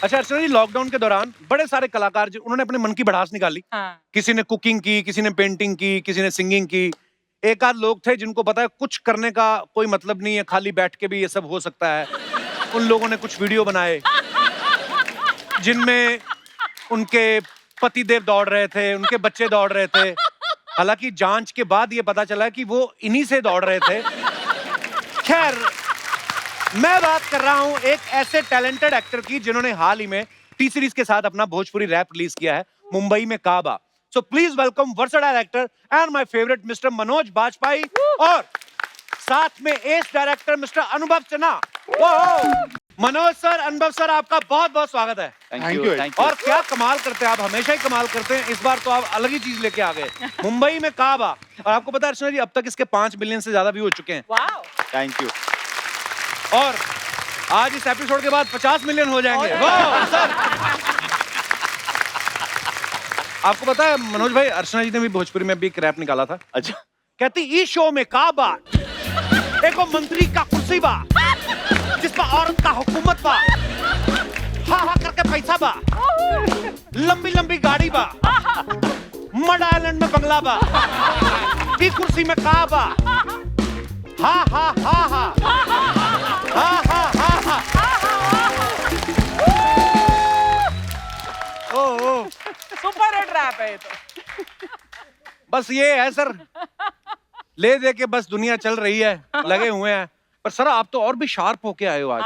अच्छा अर्चना जी, लॉकडाउन के दौरान बड़े सारे कलाकार उन्होंने अपने मन की भड़ास निकाली। हाँ। किसी ने कुकिंग की, किसी ने पेंटिंग की, किसी ने सिंगिंग की। एक आध लोग थे जिनको पता है कुछ करने का कोई मतलब नहीं है, खाली बैठ के भी ये सब हो सकता है। उन लोगों ने कुछ वीडियो बनाए जिनमें उनके पतिदेव दौड़ रहे थे, उनके बच्चे दौड़ रहे थे। हालांकि जांच के बाद ये पता चला कि वो इन्हीं से दौड़ रहे थे। खैर, मैं बात कर रहा हूं एक ऐसे टैलेंटेड एक्टर की जिन्होंने हाल ही में टी सीरीज के साथ अपना भोजपुरी रैप रिलीज किया है, मुंबई में काबा। So please welcome versatile actor and my favourite mister Manoj Bajpayee और साथ में as director mister Anubhav Sinha. Manoj sir, Anubhav sir, आपका बहुत बहुत स्वागत है। Thank you. और क्या कमाल करते हैं आप, हमेशा ही कमाल करते हैं। इस बार तो आप अलग ही चीज लेके आ गए, मुंबई में काबा। और आपको पता है अर्चना जी, अब तक इसके 5 मिलियन से ज्यादा व्यू हो चुके हैं। वाओ। Thank you. और आज इस एपिसोड के बाद 50 मिलियन हो जाएंगे। वाह सर। आपको पता है मनोज भाई, अर्चना जी ने भी भोजपुरी में भी एक रैप निकाला था। अच्छा, कहती इस शो में काबा एको मंत्री का कुर्सी बा, जिस पर औरत का हुकूमत बा, हा हा करके पैसा बा, लंबी लंबी गाड़ी बा, मड आइलैंड में बंगला बा, की कुर्सी में काबा, हा हा हा हा हा हा हा हा। सुपर हिट रैप है ये तो। बस ये है सर, ले दे के बस दुनिया चल रही है, लगे हुए हैं। पर सर आप तो और भी शार्प होके आए हो आज।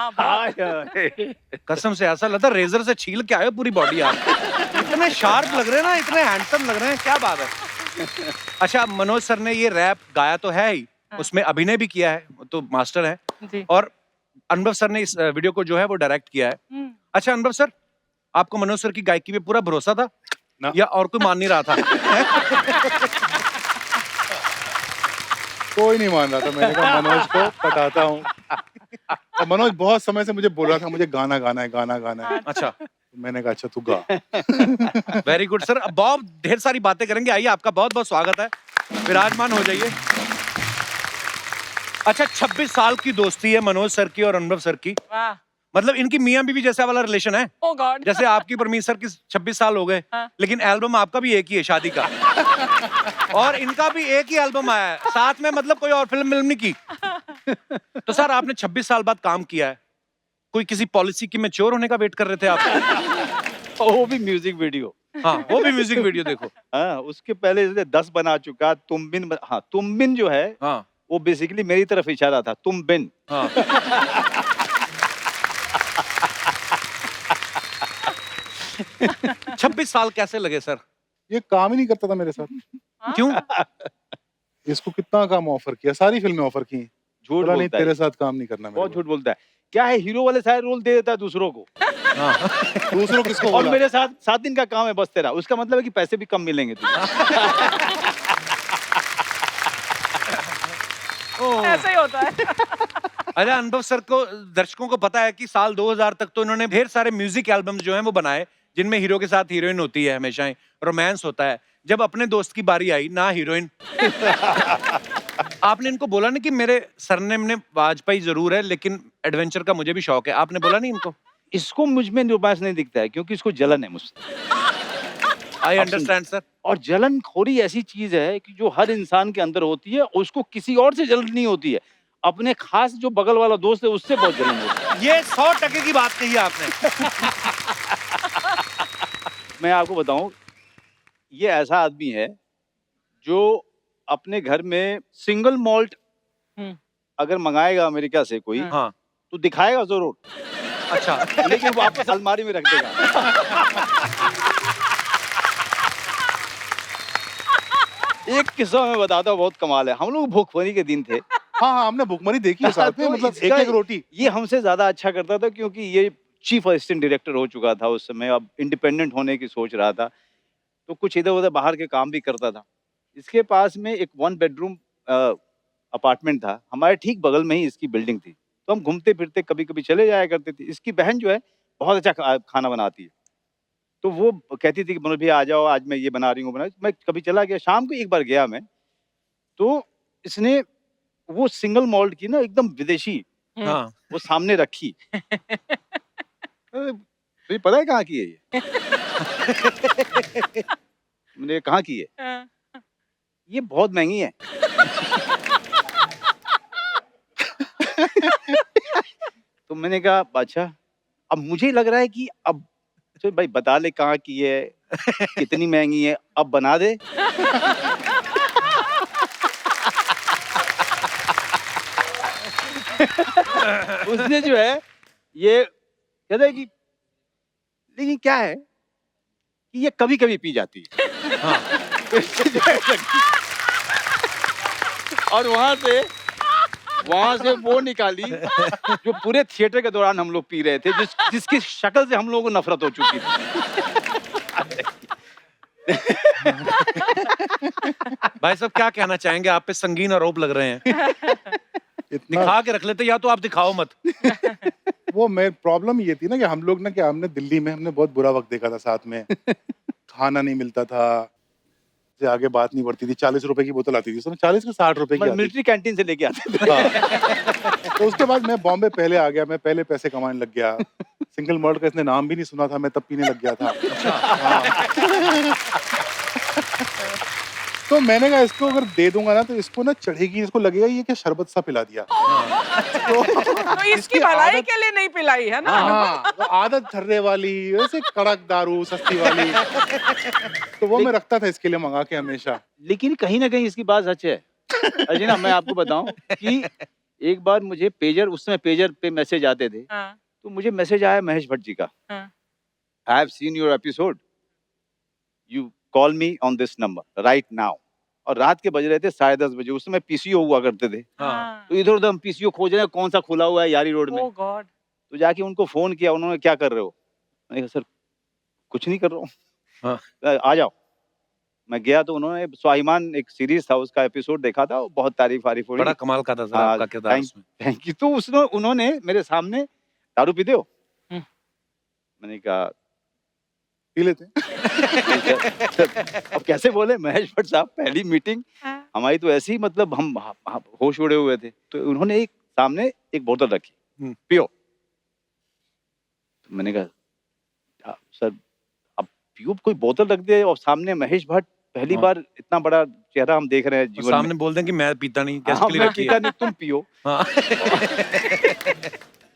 कसम से ऐसा लगता है रेजर से छील के आए हो पूरी बॉडी आप। इतने शार्प लग रहे हैं ना, इतने हैंडसम लग रहे हैं, क्या बात है। अच्छा, मनोज सर ने ये रैप गाया तो है ही, उसमें अभिनय भी किया है, तो मास्टर है जी। और अनुभव सर ने इस वीडियो को जो है वो डायरेक्ट किया है। अच्छा अनुभव सर, आपको मनोज सर की गायकी पे पूरा भरोसा था ना। या और कोई मान नहीं रहा था? कोई नहीं मान रहा था। मैंने कहा मनोज को पटाता हूँ। और मनोज बहुत समय से मुझे बोल रहा था मुझे गाना गाना है, गाना गाना है। अच्छा, तो मैंने कहा अच्छा तू गा। Very good sir. अब बहुत ढेर सारी बातें करेंगे, आइए आपका बहुत बहुत स्वागत है, विराजमान हो जाइए। अच्छा, 26 साल की दोस्ती है मनोज सर की और अनुभव सर की। वाह। मतलब इनकी मियां बीवी जैसा वाला रिलेशन है। ओह गॉड। जैसे आपकी परमीत सर की 26 साल हो गए, हाँ। लेकिन एल्बम आपका भी एक ही है शादी का। और इनका भी एक ही एल्बम आया है साथ में, मतलब कोई और फिल्म नहीं की। तो सर आपने 26 साल बाद काम किया है, कोई किसी पॉलिसी की मैच्योर होने का वेट कर रहे थे आप? वो भी म्यूजिक वीडियो। हाँ, वो भी म्यूजिक वीडियो देखो। हाँ, उसके पहले जैसे 10 बना चुका। तुम बिन हाँ, तुम बिन जो है हाँ वो बेसिकली मेरी तरफ इशारा था, तुम बिन। हाँ। 26 साल कैसे लगे सर? ये काम ही नहीं करता था मेरे साथ। क्यों? इसको कितना काम ऑफर किया, सारी फिल्में ऑफर की। झूठ बोला नहीं बोलता तेरे है, साथ काम नहीं करना। बहुत झूठ बोलता है। क्या है, हीरो वाले सारे रोल दे देता है दूसरों को। हाँ। दूसरों किसको और बोला? मेरे साथ 7 दिन का काम है बस तेरा। उसका मतलब है कि पैसे भी कम मिलेंगे तुझे। ऐसे ही होता है। अच्छा, अनुभव सर को, दर्शकों को पता है कि साल 2000 तक तो इन्होंने ढेर सारे म्यूजिक एल्बम्स जो हैं वो बनाए, जिनमें हीरो के साथ हीरोइन होती है, हमेशा ही रोमांस होता है। जब अपने दोस्त की बारी आई, ना हीरोइन, आपने इनको बोला नहीं कि मेरे सरनेम ने वाजपेयी जरूर है लेकिन एडवेंचर का मुझे भी शौक है? आपने बोला नहीं इनको? इसको मुझ में रोमांस नहीं दिखता है क्योंकि इसको जलन है मुझसे। I understand sir. और जलन खोरी ऐसी चीज है कि जो हर इंसान के अंदर होती है, उसको किसी और से जलन नहीं होती है, अपने खास जो बगल वाला दोस्त है उससे बहुत जलन होती है। ये 100% की बात कही आपने। मैं आपको बताऊं, ये ऐसा आदमी है जो अपने घर में सिंगल मॉल्ट अगर मंगाएगा अमेरिका से कोई, हाँ। तो दिखाएगा जरूर, अच्छा। लेकिन वापस अलमारी में रख देगा। एक किस्सा मैं बताता हूँ, बहुत कमाल है। हम लोग भूखमरी के दिन थे। हाँ हाँ, हमने भुखमरी देखी है साथ में। तो मतलब एक इसका- एक रोटी। ये हमसे ज्यादा अच्छा करता था क्योंकि ये चीफ असिस्टेंट डायरेक्टर हो चुका था उस समय। अब इंडिपेंडेंट होने की सोच रहा था, तो कुछ इधर उधर बाहर के काम भी करता था। इसके पास में एक 1 बेडरूम अपार्टमेंट था, हमारे ठीक बगल में ही इसकी बिल्डिंग थी। तो हम घूमते फिरते कभी कभी चले जाया करते थे। इसकी बहन जो है बहुत अच्छा खाना बनाती है, तो वो कहती थी कि मनोज भैया आ जाओ, आज मैं ये बना रही हूँ, मैं कभी चला गया। शाम को एक बार गया मैं, तो इसने वो सिंगल मॉल्ट की ना एकदम विदेशी हाँ। वो सामने रखी। तुझे पता है कहाँ की है ये? मैंने कहाँ की है? हाँ। ये बहुत महंगी है। तो मैंने कहा अच्छा, अब मुझे लग रहा है कि अब चल भाई बता ले कहाँ की है, कितनी महंगी है, अब बना दे। उसने जो है ये कहता है कि लेकिन क्या है कि ये कभी कभी पी जाती है। और वहां से वो निकाली जो पूरे थिएटर के दौरान हम लोग पी रहे थे, जिसकी शक्ल से हम लोगों को नफरत हो चुकी थी। भाई साहब क्या कहना चाहेंगे, आप पे संगीन आरोप लग रहे हैं। इतना दिखा के रख लेते, या तो आप दिखाओ मत। वो मैं प्रॉब्लम ये थी ना कि हम लोग ना, कि हमने दिल्ली में हमने बहुत बुरा वक्त देखा था साथ में। खाना नहीं मिलता था, से आगे बात नहीं बढ़ती थी। 40 रुपए की बोतल आती थी, उसमें 40 के 60 रुपए की आती थी। मिलिट्री कैंटीन से लेके आते थे। हाँ। तो उसके बाद मैं बॉम्बे पहले आ गया, मैं पहले पैसे कमाने लग गया। सिंगल मॉल्ट का इसने नाम भी नहीं सुना था, मैं तब पीने लग गया था। हाँ। तो मैंने कहा इसको अगर दे दूंगा ना तो इसको ना चढ़ेगी, इसको लगेगा ये क्या शरबत सा पिला दिया। तो इसकी भलाई के लिए नहीं पिलाई है ना। हाँ, तो आदत छर्रे वाली, वैसे कड़क दारू सस्ती वाली। तो वो मैं रखता था इसके लिए मंगा के हमेशा। लेकिन कहीं ना कहीं इसकी बात सच है। अजय ना, मैं आपको बताऊं कि एक बार मुझे पेजर, उस समय पेजर पे मैसेज आते थे, हाँ। तो मुझे मैसेज आया महेश भट्ट जी का, हाँ। I have seen your episode, you call me on this number right now. और रात के बज रहे थे 10:30 बजे, उस समय पीसीओ हुआ करते थे। हाँ। तो इधर उधर हम पीसीओ खोज रहे हैं, कौन सा खुला हुआ है यारी रोड में। ओह गॉड। तो जाके उनको फोन किया, उन्होंने क्या कर रहे हो, मैंने कहा सर कुछ नहीं कर रहा हूँ। हाँ। आ जाओ। मैं गया तो उन्होंने स्वाभिमान एक सीरीज था, उसका एपिसोड देखा था, बहुत तारीफ हो बड़ा कमाल का था सर आपका किरदार उसमें। Thank you. तो उन्होंने मेरे सामने दारू पीते हो, मैंने कहा पी लेते हैं। अब कैसे बोले महेश भट्ट साहब, पहली मीटिंग हाँ। हमारी तो ऐसी, मतलब हम होश उड़े हुए थे। तो उन्होंने एक सामने एक बोतल रखी, पियो। तो मैंने कहा सर अब पियो, कोई बोतल रख दे और सामने महेश भट्ट, पहली हाँ। बार इतना बड़ा चेहरा हम देख रहे हैं जीवन सामने में। बोल दें कि मैं पीता नहीं, हाँ, कैसे के लिए मैं रखी पीता है? नहीं, तुम पियो। हाँ।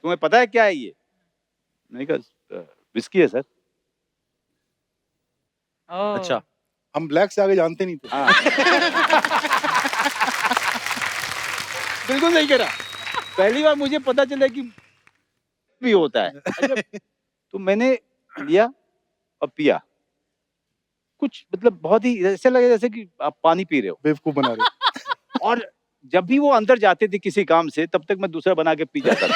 तुम्हें पता है क्या है ये? मैंने कहा विस्की है सर। ओह। अच्छा। हम ब्लैक से आगे जानते नहीं थे। हाँ। बिल्कुल सही कह रहा। पहली बार मुझे पता चला कि भी होता है। अच्छा, तो मैंने लिया और पिया। कुछ मतलब बहुत ही ऐसे लगे जैसे कि आप पानी पी रहे हो। बेवकूफ बना रहे। और जब भी वो अंदर जाते थे किसी काम से, तब तक मैं दूसरा बना के पी जाता था।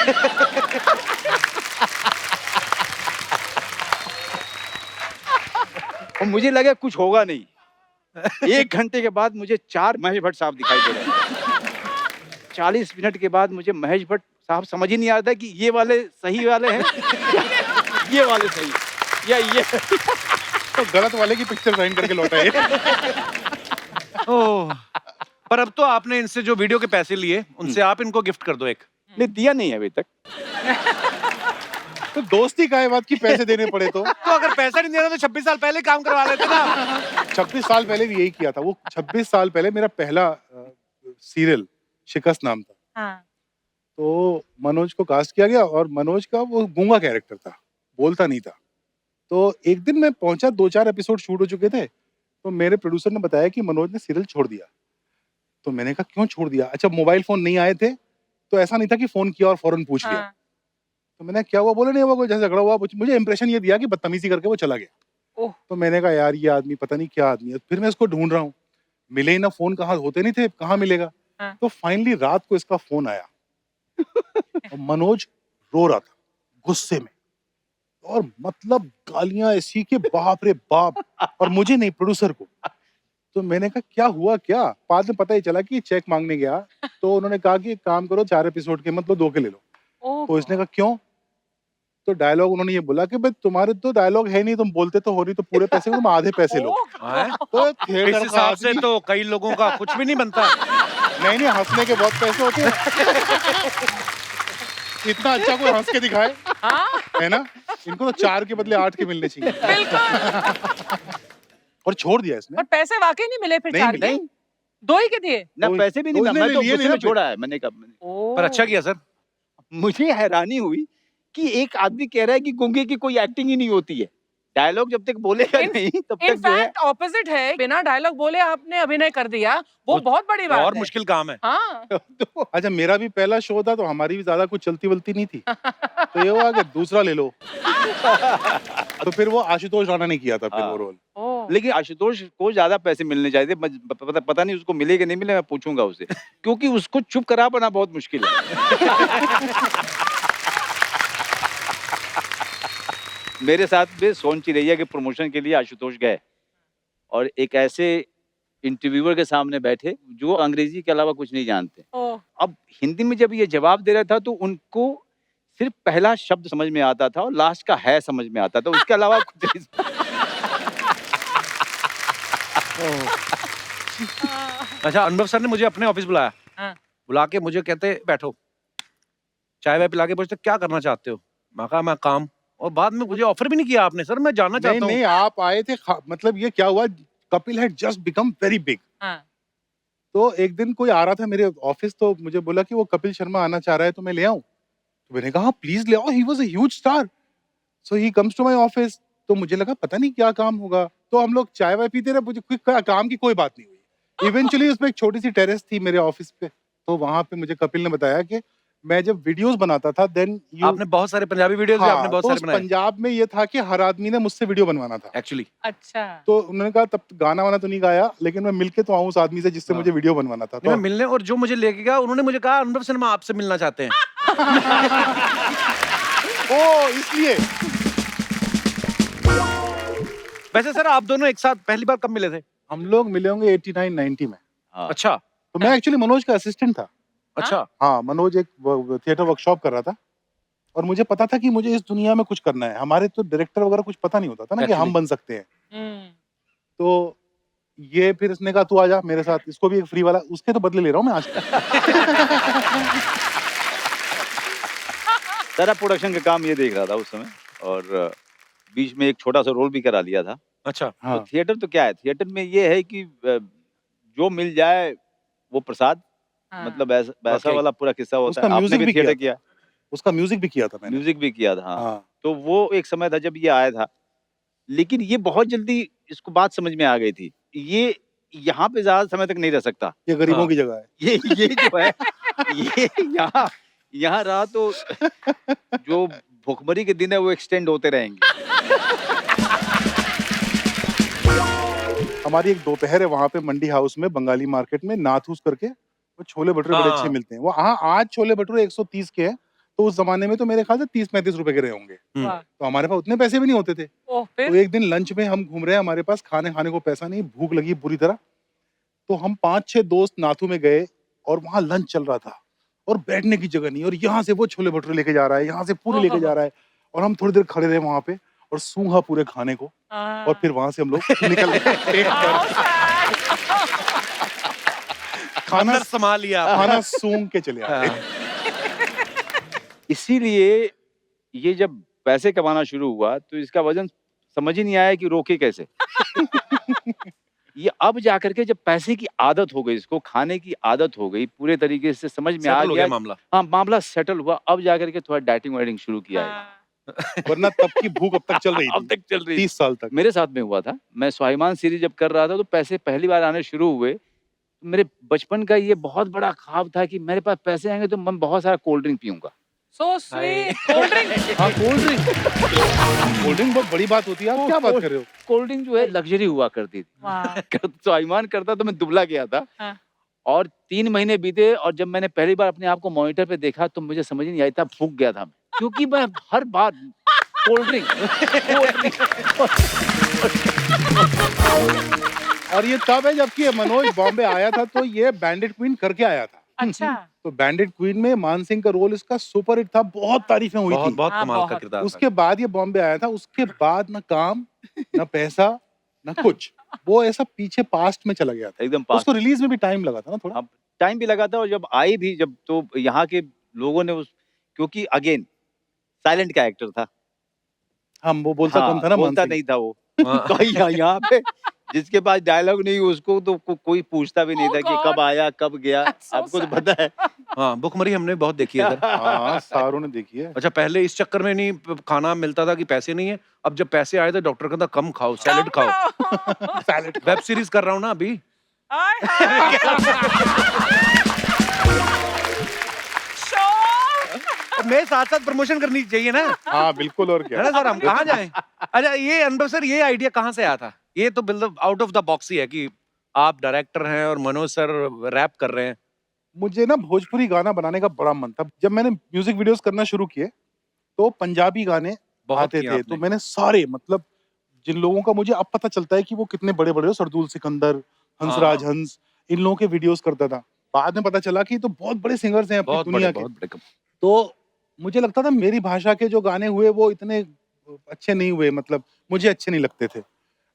और मुझे लगा कुछ होगा नहीं। 1 घंटे के बाद मुझे 4 महेश भट्ट साहब दिखाई दे रहे। 40 मिनट के बाद मुझे महेश भट्ट साहब समझ ही नहीं आता कि ये वाले सही वाले हैं, ये वाले सही, या ये। तो गलत वाले की पिक्चर साइन करके लौटाए। ओह, पर अब तो आपने इनसे जो वीडियो के पैसे लिए, उनसे आप इनको गिफ्ट कर दो एक। नहीं, दिया नहीं है अभी तक। तो दोस्ती का है बात की पैसे देने पड़े तो अगर पैसा नहीं देना तो 26 साल पहले काम करवा लेते ना। 26 साल पहले भी यही किया था। वो 26 साल पहले मेरा पहला सीरियल शिकस्त नाम था। हाँ। तो मनोज को कास्ट किया गया और मनोज का वो गूंगा कैरेक्टर था, बोलता नहीं था। तो एक दिन मैं पहुंचा, 2-4 एपिसोड शूट हो चुके थे, तो मेरे प्रोड्यूसर ने बताया कि मनोज ने सीरियल छोड़ दिया। तो मैंने कहा क्यों छोड़ दिया? अच्छा, मोबाइल फोन नहीं आए थे, तो ऐसा नहीं था कि फोन किया और फौरन पूछ लिया। हाँ। तो मैंने क्या हुआ? बोले नहीं हुआ, कोई जैसे झगड़ा हुआ। मुझे इंप्रेशन ये दिया कि बदतमीजी करके वो चला गया। ओह। तो मैंने कहा यार ये आदमी पता नहीं क्या आदमी है। फिर मैं इसको ढूंढ रहा हूँ, मिले ही ना, फोन कहाँ होते नहीं थे, कहाँ मिलेगा। हाँ। तो फाइनली रात को इसका फोन आया और मनोज रो रहा था गुस्से में, और मतलब गालियां ऐसी कि बाप रे बाप, और मुझे नहीं, प्रोड्यूसर को। तो मैंने कहा क्या हुआ क्या? बाद में पता ही चला कि चेक मांगने गया, तो उन्होंने कहा कि एक काम करो, 4 एपिसोड के मतलब 2 के ले लो। ओह तो इसने कहा क्यों? तो डायलॉग उन्होंने ये बोला कि भाई तुम्हारे तो डायलॉग है नहीं, तुम बोलते तो हो नहीं, तो पूरे पैसे तुम आधे पैसे लो। हैं? तो इस थिएटर का हिसाब से आदमी, तो कई लोगों का कुछ भी नहीं बनता। नहीं हंसने के बहुत पैसे होते हैं। इतना अच्छा कोई हंस के दिखाए, हाँ। है ना? इनको तो 4 के बदले 8 के मिलने चाहिए। बिल्कुल। और छोड़ दिया इसने। पर पैसे वाकई नहीं मिले फिर नहीं 4 मिले। के? 2 ही के दिए? ना तो- पैसे भी तो नहीं, इसने मैं तो लिए गुस्से नहीं में ना छोड़ा है, मैंने कहा। ओह! पर अच्छा किया सर। मुझे हैरानी हुई कि एक आदमी कह रहा है कि गूंगे की कोई एक्टिंग ही नहीं होती है। डायलॉग जब तक बोलेगा इन- नहीं तब इन तक जो है। फैक्ट ऑपोजिट है, बिना डायलॉग बोले आपने अभिनय कर दिया, वो वो- बहुत बड़ी बात और है। मुश्किल काम है। हाँ। तो अच्छा मेरा भी पहला शो था तो हमारी भी ज्यादा कुछ चलती-वलती नहीं थी। तो ये हुआ कि दूसरा ले लो। तो फिर वो आशुतोष राणा ने किया था फिर हाँ। वो रोल। ओह! लेकिन आशुतोष को ज्यादा पैसे मिलने चाहिए थे। पता नहीं उसको मिले कि नहीं मिले, मैं पूछूंगा उससे, क्योंकि उसको चुप करा पाना बहुत मुश्किल है। मेरे साथ भी सोन चिरैया के प्रमोशन के लिए आशुतोष गए और एक ऐसे इंटरव्यूअर के सामने बैठे जो अंग्रेजी के अलावा कुछ नहीं जानते। ओह! अब हिंदी में जब ये जवाब दे रहा था तो उनको सिर्फ पहला शब्द समझ में आता था और लास्ट का है समझ में आता था, उसके अलावा कुछ नहीं। अच्छा अनुभव सर ने मुझे अपने ऑफिस बुलाया। हाँ। बुला के मुझे कहते बैठो, चाय वाय पिला के पूछते क्या करना चाहते हो। मैं कहा मैं काम। और बाद में मुझे ऑफर भी नहीं किया आपने। सर मैं जानना नहीं चाहता हूँ। नहीं आप आए थे मतलब ये क्या हुआ, Kapil had just become very big. हाँ। तो एक दिन कोई आ रहा था मेरे ऑफिस तो मुझे बोला कि वो कपिल शर्मा आना चाह रहा है तो मैं ले आऊं। तो मैंने कहा प्लीज ले आओ, he was a huge star. So he comes to my office. तो मुझे लगा पता नहीं क्या काम होगा, तो हम लोग चाय वाय पीते रहे, मुझे कोई काम की कोई बात नहीं हुई। इवेंचुअली उसमें एक छोटी सी टेरेस थी मेरे ऑफिस पे, तो वहां पे मुझे कपिल ने बताया कि मैं जब वीडियोस बनाता था देन आपने बहुत सारे पंजाबी वीडियोस भी आपने बहुत तो सारे उस बनाए पंजाब में ये था कि हर आदमी ने मुझसे वीडियो बनवाना था। एक्चुअली। अच्छा। तो उन्होंने कहा तब गाना वाना तो नहीं गाया, लेकिन मैं मिलके तो आऊं उस आदमी से जिससे हाँ। मुझे वीडियो बनवाना था। मैं तो मिलने और जो मुझे लेके गया उन्होंने मुझे कहा अनुभव शर्मा आपसे मिलना चाहते हैं। ओ इसलिए वैसे सर आप दोनों एक साथ पहली बार कब मिले थे? हम लोग मिले होंगे 89-90 में। हाँ। अच्छा तो मैं एक्चुअली मनोज का असिस्टेंट था। अच्छा। हाँ मनोज एक थिएटर वर्कशॉप कर रहा था और मुझे पता था कि मुझे इस दुनिया में कुछ करना है। हमारे तो डायरेक्टर वगैरह कुछ पता नहीं होता था ना कि हम Actually. बन सकते हैं। हम्म। तो ये फिर इसने कहा तू आ जा मेरे साथ, इसको भी एक फ्री वाला, उसके तो बदले ले रहा हूँ मैं आज तक। सारा प्रोडक्शन का काम ये देख रहा था उस समय और बीच में एक छोटा सा रोल भी करा लिया था। अच्छा हाँ तो थिएटर तो क्या है, थिएटर में ये है कि जो मिल जाए वो प्रसाद। हाँ। मतलब ऐसा वाकई। वाला पूरा किस्सा होता उसका है। आपने म्यूजिक भी भी थिएटर किया किया, उसका म्यूजिक भी किया था मैंने। म्यूजिक भी किया था। हाँ। हाँ तो वो एक समय था जब ये आया था, लेकिन ये बहुत जल्दी इसको बात समझ में आ गई थी। ये यहाँ पे ज्यादा समय तक नहीं रह सकता। ये गरीबों हाँ। की जगह है। ये जो है ये यहाँ रहा तो जो भुखमरी के दिन है वो एक्सटेंड होते रहेंगे। हमारी एक दोपहर है वहाँ पे मंडी हाउस में बंगाली मार्केट में, नाथूस करके, वो छोले भटूरे बड़े हाँ। अच्छे मिलते हैं। वो हाँ आज छोले भटूरे 130 के हैं, तो उस जमाने में तो मेरे ख्याल से 30-35 रुपए के रहे होंगे। वाह। तो हमारे पास उतने पैसे भी नहीं होते थे। ओह तो फिर? एक दिन लंच में हम घूम रहे हैं, हमारे पास खाने को पैसा नहीं, भूख लगी बुरी तरह। तो हम 5-6 दोस्त नाथू में गए और वहाँ लंच चल रहा था और बैठने की जगह नहीं, और यहाँ से वो छोले भटूरे लेके जा रहा है, यहाँ से पूरे लेके जा रहा है, और हम थोड़ी देर खड़े रहे वहाँ पे और सूंघा पूरे खाने को, हाँ। और फिर वहां से हम लोग निकल गए। पेट भर खाना अंदर संभाल लिया आपने। खाना सूंघ के चले आए। इसीलिए ये जब पैसे कमाना शुरू हुआ तो इसका वजन समझ ही नहीं आया कि रोके कैसे। ये अब जाकर के जब पैसे की आदत हो गई, इसको खाने की आदत हो गई, पूरे तरीके से समझ में आ Settle हो गया। गया मामला। हाँ मामला सेटल हुआ, अब जाकर के थोड़ा डाइटिंग वाइटिंग शुरू किया है। हाँ। वरना तब की भूख अब तक चल रही अब थी, तक चल रही 30 साल तक। मेरे साथ में हुआ था। मैं स्वाभिमान सीरीज जब कर रहा था तो पैसे पहली बार आने शुरू हुए। मेरे बचपन का ये बहुत बड़ा ख्वाब था कि मेरे पास पैसे आएंगे तो मैं बहुत सारा कोल्ड ड्रिंक पीऊंगा। So sweet. Cold drink. हाँ कोल्ड ड्रिंक बहुत बड़ी बात होती है। आप क्या बात कर रहे हो? कोल्ड ड्रिंक जो है लग्जरी हुआ करती थी। वाह। स्वाभिमान करता तो मैं दुबला गया था। हाँ। और 3 महीने बीते और जब मैंने पहली बार अपने आप को मॉनिटर पे देखा तो मुझे समझ नहीं आई था, फूक गया था मैं, क्योंकि मैं हर बार कोल्ड ड्रिंक। और ये तब है जबकि ये मनोज बॉम्बे आया था तो ये बैंडिट क्वीन करके आया था। अच्छा। तो बैंडिट क्वीन में मान सिंह का रोल इसका सुपर हिट था, बहुत तारीफें हुई बहुत थी। बहुत हाँ, कमाल का बहुत। किरदार था। उसके बाद ये बॉम्बे आया था, उसके बाद ना काम ना पैसा ना कुछ, वो ऐसा पीछे पास्ट में चला गया था। एकदम पास। उसको रिलीज में भी टाइम लगा था ना थोड़ा। अब टाइम भी लगा था और जब आई भी जब तो यहाँ के लोगों ने उस, क्योंकि अगेन साइलेंट कैरेक्टर था, हम वो बोलता कम था ना, बोलता मानसिंह। नहीं था वो। हाँ। तो यहाँ पे जिसके पास डायलॉग नहीं उसको तो कोई पूछता भी नहीं Oh था कि God. कब आया कब गया। That's so आपको तो sad. पता है। हाँ, भुखमरी हमने बहुत देखी है सर। हाँ, सारों ने देखी है। अच्छा, पहले इस चक्कर में नहीं खाना मिलता था कि पैसे नहीं है, अब जब पैसे आए तो डॉक्टर कहता कम खाओ, सैलेड खाओ। खाओ। सैलेड वेब सीरीज कर रहा हूँ ना अभी। हाय हाय। शो। मैं साथ साथ प्रमोशन करनी चाहिए ना, हाँ बिल्कुल, और है क्या। ना सर, हम कहाँ जाएं? अच्छा, ये अनुभव सर, ये आइडिया कहाँ से आया था? ये तो मतलब आउट ऑफ द बॉक्स ही है कि आप डायरेक्टर हैं और मनोज सर रैप कर रहे हैं। मुझे ना भोजपुरी गाना बनाने का बड़ा मन था। जब मैंने म्यूजिक वीडियोस करना शुरू किए तो पंजाबी गाने बहुत आते किया थे, आपने। तो मैंने सारे, मतलब जिन लोगों का मुझे अब पता चलता है कि वो कितने बड़े बड़े हो, सरदूल सिकंदर, हंसराज हाँ। हंस, इन लोगों के वीडियोस करता था। बाद में पता चला कि ये तो बहुत बड़े सिंगर्स हैं अपनी बहुत बड़े, दुनिया के। बहुत बड़े। तो मुझे लगता था मेरी भाषा के जो गाने हुए वो इतने अच्छे नहीं हुए, मतलब मुझे अच्छे नहीं लगते थे।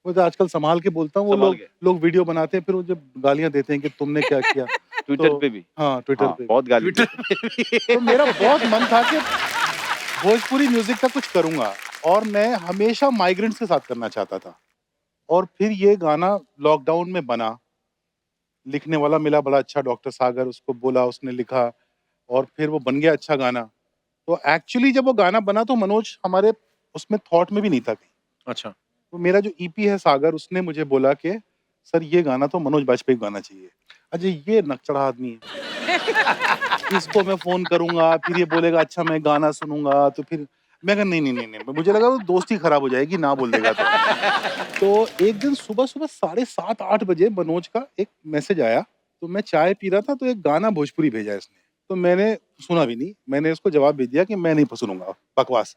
वो तो आजकल संभाल के बोलता हूँ, वो संभाल लोग के। लोग वीडियो बनाते हैं, फिर वो जब गालियां देते हैं कि तुमने क्या किया। ट्विटर तो पे भी। हाँ, ट्विटर हाँ, पे। बहुत गाली। तो मेरा बहुत मन था कि भोजपुरी म्यूजिक का कुछ करूंगा, और मैं हमेशा माइग्रेंट्स के साथ करना चाहता था। और फिर ये गाना लॉकडाउन में बना, लिखने वाला मिला बड़ा अच्छा, डॉक्टर सागर, उसको बोला, उसने लिखा, और फिर वो बन गया अच्छा गाना। तो एक्चुअली जब वो गाना बना तो मनोज हमारे उसमें थॉट में भी नहीं था कहीं। अच्छा, तो मेरा जो ईपी है सागर, उसने मुझे बोला कि सर ये गाना तो मनोज बाजपेयी को गाना चाहिए। अजय ये नकचढ़ा आदमी है, इसको मैं फोन करूंगा, फिर ये बोलेगा अच्छा मैं गाना सुनूंगा, तो फिर मैं कहा नहीं नहीं नहीं नहीं, मुझे लगा वो दोस्ती खराब हो जाएगी ना बोल देगा तो एक दिन सुबह सुबह 7:30-8 बजे मनोज का एक मैसेज आया। तो मैं चाय पी रहा था तो एक गाना भोजपुरी भेजा इसने, तो मैंने सुना भी नहीं, मैंने उसको जवाब भेज दिया कि मैं नहीं सुनूंगा बकवास।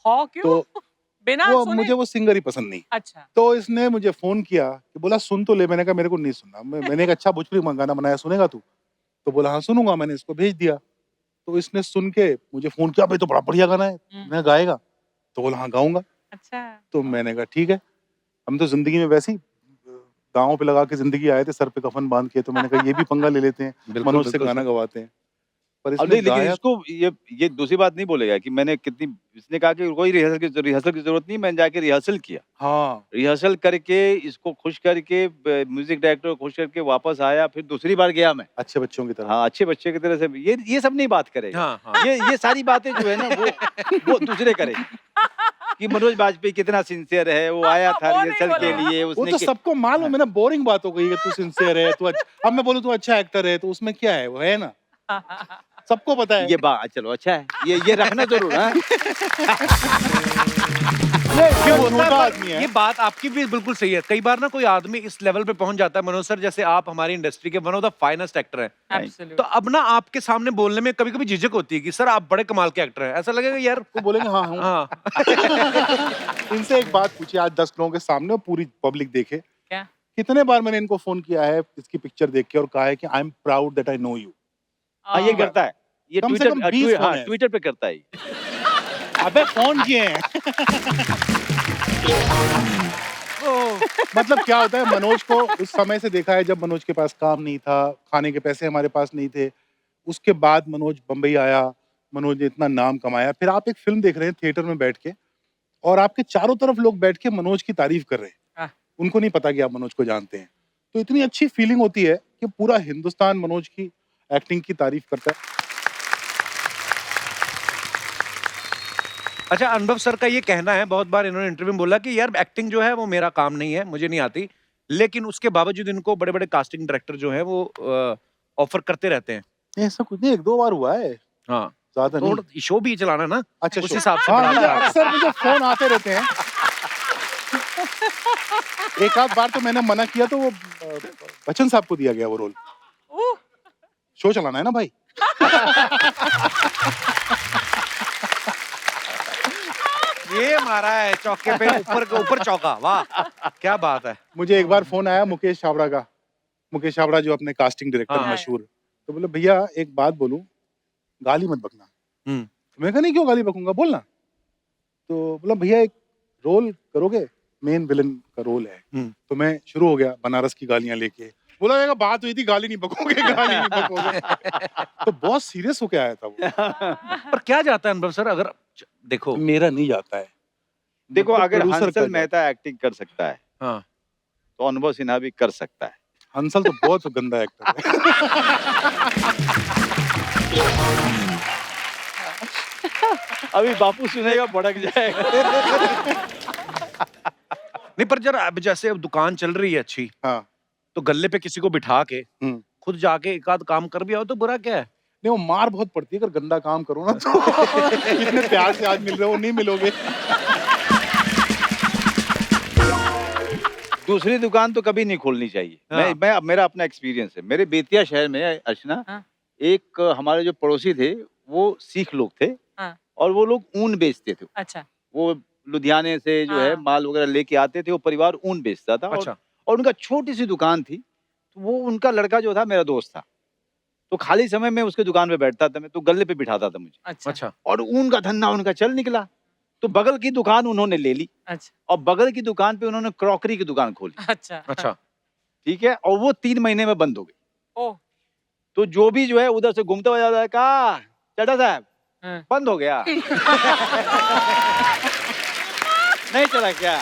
हाँ क्यों? तो बिना वो सुने? मुझे वो सिंगर ही पसंद नहीं। अच्छा। तो इसने मुझे फोन किया कि बोला सुन तो ले। मैंने कहा मेरे को नहीं सुनना। मैंने एक अच्छा भोजपुरी गाना बनाया, सुनेगा तू? तो बोला हाँ सुनूंगा। मैंने इसको भेज दिया। तो इसने सुन के मुझे फोन किया, भाई तो बड़ा बढ़िया गाना है, मैं गाएगा? तो बोला हाँ गाऊंगा। अच्छा। तो मैंने कहा ठीक है। हम तो जिंदगी में वैसे ही गाँव पे लगा के जिंदगी आए थे, सर पे कफन बांध के, तो मैंने कहा ये भी पंगा ले लेते हैं, बिल्कुल, मनोज से बिल्कुल गाना सर। गवाते हैं। पर अब इसने नहीं, लेकिन गाया। इसको ये दूसरी बात नहीं बोलेगा कि मैंने कितनी, इसने कहा कि कोई रिहर्सल की जरूरत नहीं, मैंने जाके रिहर्सल किया। हाँ रिहर्सल करके इसको खुश करके म्यूजिक डायरेक्टर को खुश करके वापस आया, फिर दूसरी बार गया मैं। अच्छे बच्चों की तरह। हाँ, अच्छे बच्चे की तरह से। ये सब नहीं बात करेगा। हाँ, हाँ। ये सारी बातें जो है ना वो दूसरे करेंगे कि मनोज बाजपेयी कितना सिंसियर है, वो आया था वो नहीं रिहर्सल के बोलेगा। लिए, वो उसने तो सबको मालूम है ना, बोरिंग बात हो गई है, तू सिंसियर है, तू अब मैं बोलूं तू अच्छा एक्टर है, तो उसमें क्या है, वो है ना, सबको पता है। ये बात चलो अच्छा है, ये रखना जरूर। हाँ, ये होता झूठा है, पर आदमी है। ये बात आपकी भी बिल्कुल सही है। कई बार ना कोई आदमी इस लेवल पे पहुंच जाता है, मनोज सर जैसे आप हमारी इंडस्ट्री के one of the finest actor हैं, तो Absolutely. अब ना आपके सामने बोलने में कभी कभी झिझक होती है कि सर आप बड़े कमाल के एक्टर हैं, ऐसा लगेगा यार। वो बोलेंगे हाँ हूँ। हाँ। इनसे एक बात पूछी आज 10 लोगों के सामने, और पूरी पब्लिक देखे, क्या? कितने बार मैंने इनको फोन किया है इसकी पिक्चर देख के और कहा है कि I am proud that I know you. हाँ, ये करता है। ये कम से ट्विटर कम 20 फोन है। ट्विटर पे करता है ये। अबे फोन किए हैं। मतलब क्या होता है, मनोज को उस समय से देखा है जब मनोज के पास काम नहीं था, खाने के पैसे हमारे पास नहीं थे। उसके बाद मनोज बम्बई आया, मनोज ने इतना नाम कमाया, फिर आप एक फिल्म देख रहे हैं थिएटर में बैठ के, और आपके चारों तरफ लोग बैठ के मनोज की तारीफ कर रहे हैं। हाँ। उनको नहीं पता कि आप मनोज को जानते हैं। तो इतनी अच्छी फीलिंग होती है कि पूरा हिंदुस्तान मनोज की एक्टिंग की तारीफ करता है। अच्छा, अनुभव सर का ये कहना है, बहुत बार इन्होंने इंटरव्यू में बोला कि यार एक्टिंग जो है वो मेरा काम नहीं है, मुझे नहीं आती, लेकिन उसके बावजूद इनको बड़े बड़े कास्टिंग डायरेक्टर जो है वो ऑफर करते रहते हैं। ऐसा कुछ नहीं, 1-2 बार हुआ है, हाँ, ज्यादा नहीं। तो शो भी चलाना ना, अच्छा, उस शो। हिसाब से हाँ, बढ़ाता मुझे है। अक्सर मुझे फोन आते रहते हैं। एक आध बार तो मैंने मना किया, तो वो बच्चन साहब को दिया गया वो रोल। ओह, शो चलाना है ना भाई। ये मारा है चौके पे, ऊपर के ऊपर चौका, वाह क्या बात है। मुझे एक बार फोन आया मुकेश छाबड़ा का, मुकेश छाबड़ा जो अपने कास्टिंग डायरेक्टर हाँ। मशहूर, तो बोले भैया एक बात बोलूं, गाली मत बकना। हम्म। तो मैं कहा नहीं, क्यों गाली बकूंगा, बोलना। तो बोला भैया एक रोल करोगे, मेन विलन का रोल है। हम्म। तो मैं शुरू हो गया बनारस की गालियां लेके। बोला देखा बात हुई थी, गाली नहीं बकोगे, गाली नहीं बकोगे। तो बहुत सीरियस होके आया था वो। पर क्या जाता है अनुभव सर, अगर देखो मेरा नहीं जाता है, देखो मतलब अगर producer का हंसल job। मेहता एक्टिंग कर सकता है हाँ तो अनुभव सिन्हा भी कर सकता है। हंसल तो बहुत गंदा एक्टर है। अभी बापू सुनेगा भड़क जाएगा। नहीं, पर जरा अब जैसे अब दुकान चल रही है अच्छी, हाँ तो गल्ले पे किसी को बिठा के हम्म। खुद जाके एक आध काम कर भी आओ तो बुरा क्या है? नहीं, वो मार बहुत पड़ती है अगर गंदा काम करो ना तो। इतने प्यार से आज मिल रहे हो, नहीं मिलोगे। दूसरी दुकान तो कभी नहीं खोलनी चाहिए। हाँ। मैं मेरा अपना एक्सपीरियंस है। मेरे बेतिया शहर में अर्चना, हाँ। एक हमारे जो पड़ोसी थे वो सिख लोग थे हाँ। और वो लोग ऊन बेचते थे। अच्छा। वो लुधियाने से जो है हाँ। माल वगैरह लेके आते थे, वो परिवार ऊन बेचता था। अच्छा। और उनका छोटी सी दुकान थी। तो वो उनका लड़का जो था मेरा दोस्त था, तो खाली समय में उसके दुकान पे बैठता था, मैं तो गले पे बिठाता था मुझे। अच्छा। अच्छा। और ऊन का धंधा उनका चल निकला, तो बगल की दुकान उन्होंने ले ली अच्छा। और बगल की दुकान पे उन्होंने क्रॉकरी की दुकान खोली। अच्छा। अच्छा। ठीक है, और वो 3 महीने में बंद हो गई। ओह। तो जो भी जो है उधर से घूमता हुआ जाता है, कहा चाचा साहब हाँ। बंद हो गया। नहीं चला क्या?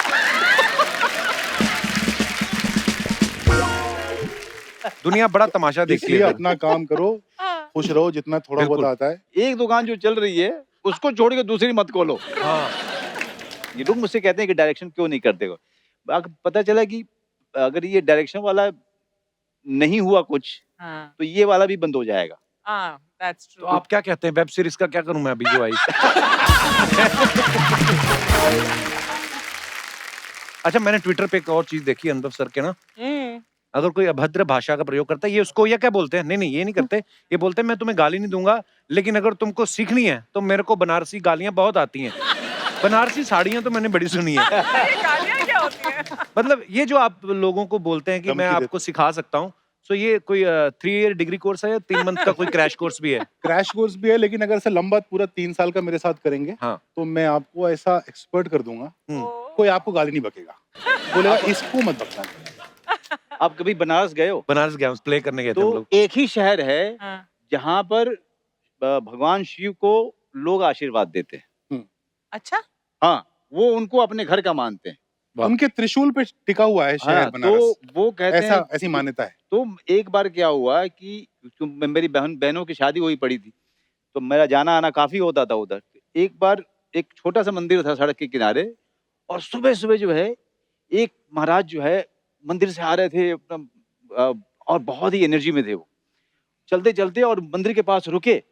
दुनिया बड़ा तमाशा देखती इसलिए है। अपना काम करो, हाँ। खुश रहो जितना थोड़ा बहुत बिल्कुल। आता है। एक दुकान जो चल रही है उसको छोड़ के दूसरी मत खोलो। हाँ ये लोग मुझसे कहते हैं कि डायरेक्शन क्यों नहीं करते हो। पता चला कि अगर ये डायरेक्शन वाला नहीं हुआ कुछ हाँ। तो ये वाला भी बंद हो जाएगा। हाँ, that's तो true. आप क्या कहते हैं, वेब सीरीज का क्या करूं मैं अभी जो आई? अच्छा, मैंने ट्विटर पे एक और चीज देखी अनुभव सर के ना, हम्म। अगर कोई अभद्र भाषा का प्रयोग करता है, ये उसको ये क्या बोलते हैं? नहीं नहीं, ये नहीं करते। ये बोलते हैं मैं तुम्हें गाली नहीं दूंगा, लेकिन अगर तुमको सीखनी है तो मेरे को बनारसी गालियां बहुत आती हैं। बनारसी साड़ियां तो मैंने बड़ी सुनी है। ये गालियाँ क्या होती हैं? मतलब ये जो आप लोगों को बोलते हैं कि मैं धमकी देते आपको सिखा सकता हूँ, सो ये कोई 3 ईयर डिग्री कोर्स है या 3 मंथ का कोई क्रैश कोर्स भी है? क्रैश कोर्स भी है, लेकिन अगर से लंबा पूरा 3 साल का मेरे साथ करेंगे हाँ। तो मैं आपको ऐसा एक्सपर्ट कर दूंगा, हम्म। कोई आपको गाली नहीं बकेगा, बोलेगा इसको मत बकना। आप कभी बनारस गए हो? बनारस गया, प्ले करने गए थे हम तो लोग। एक ही शहर है हाँ। जहाँ पर भगवान शिव को लोग आशीर्वाद देते हैं। अच्छा। हाँ, वो उनको अपने घर का मानते हैं। वाह। उनके त्रिशूल पे टिका हुआ है शहर हाँ, बनारस। तो वो कहते ऐसा हैं, ऐसी मान्यता है। तो एक बार क्या हुआ कि मेरी बहनों की शादी हुई पड़ी थी, तो मेरा जाना आना काफी होता था उधर। एक बार एक छोटा सा मंदिर था सड़क के किनारे, और सुबह सुबह जो है एक महाराज जो है मंदिर से आ रहे थे अपना, और बहुत ही एनर्जी में थे वो। चलते चलते और मंदिर के पास रुके,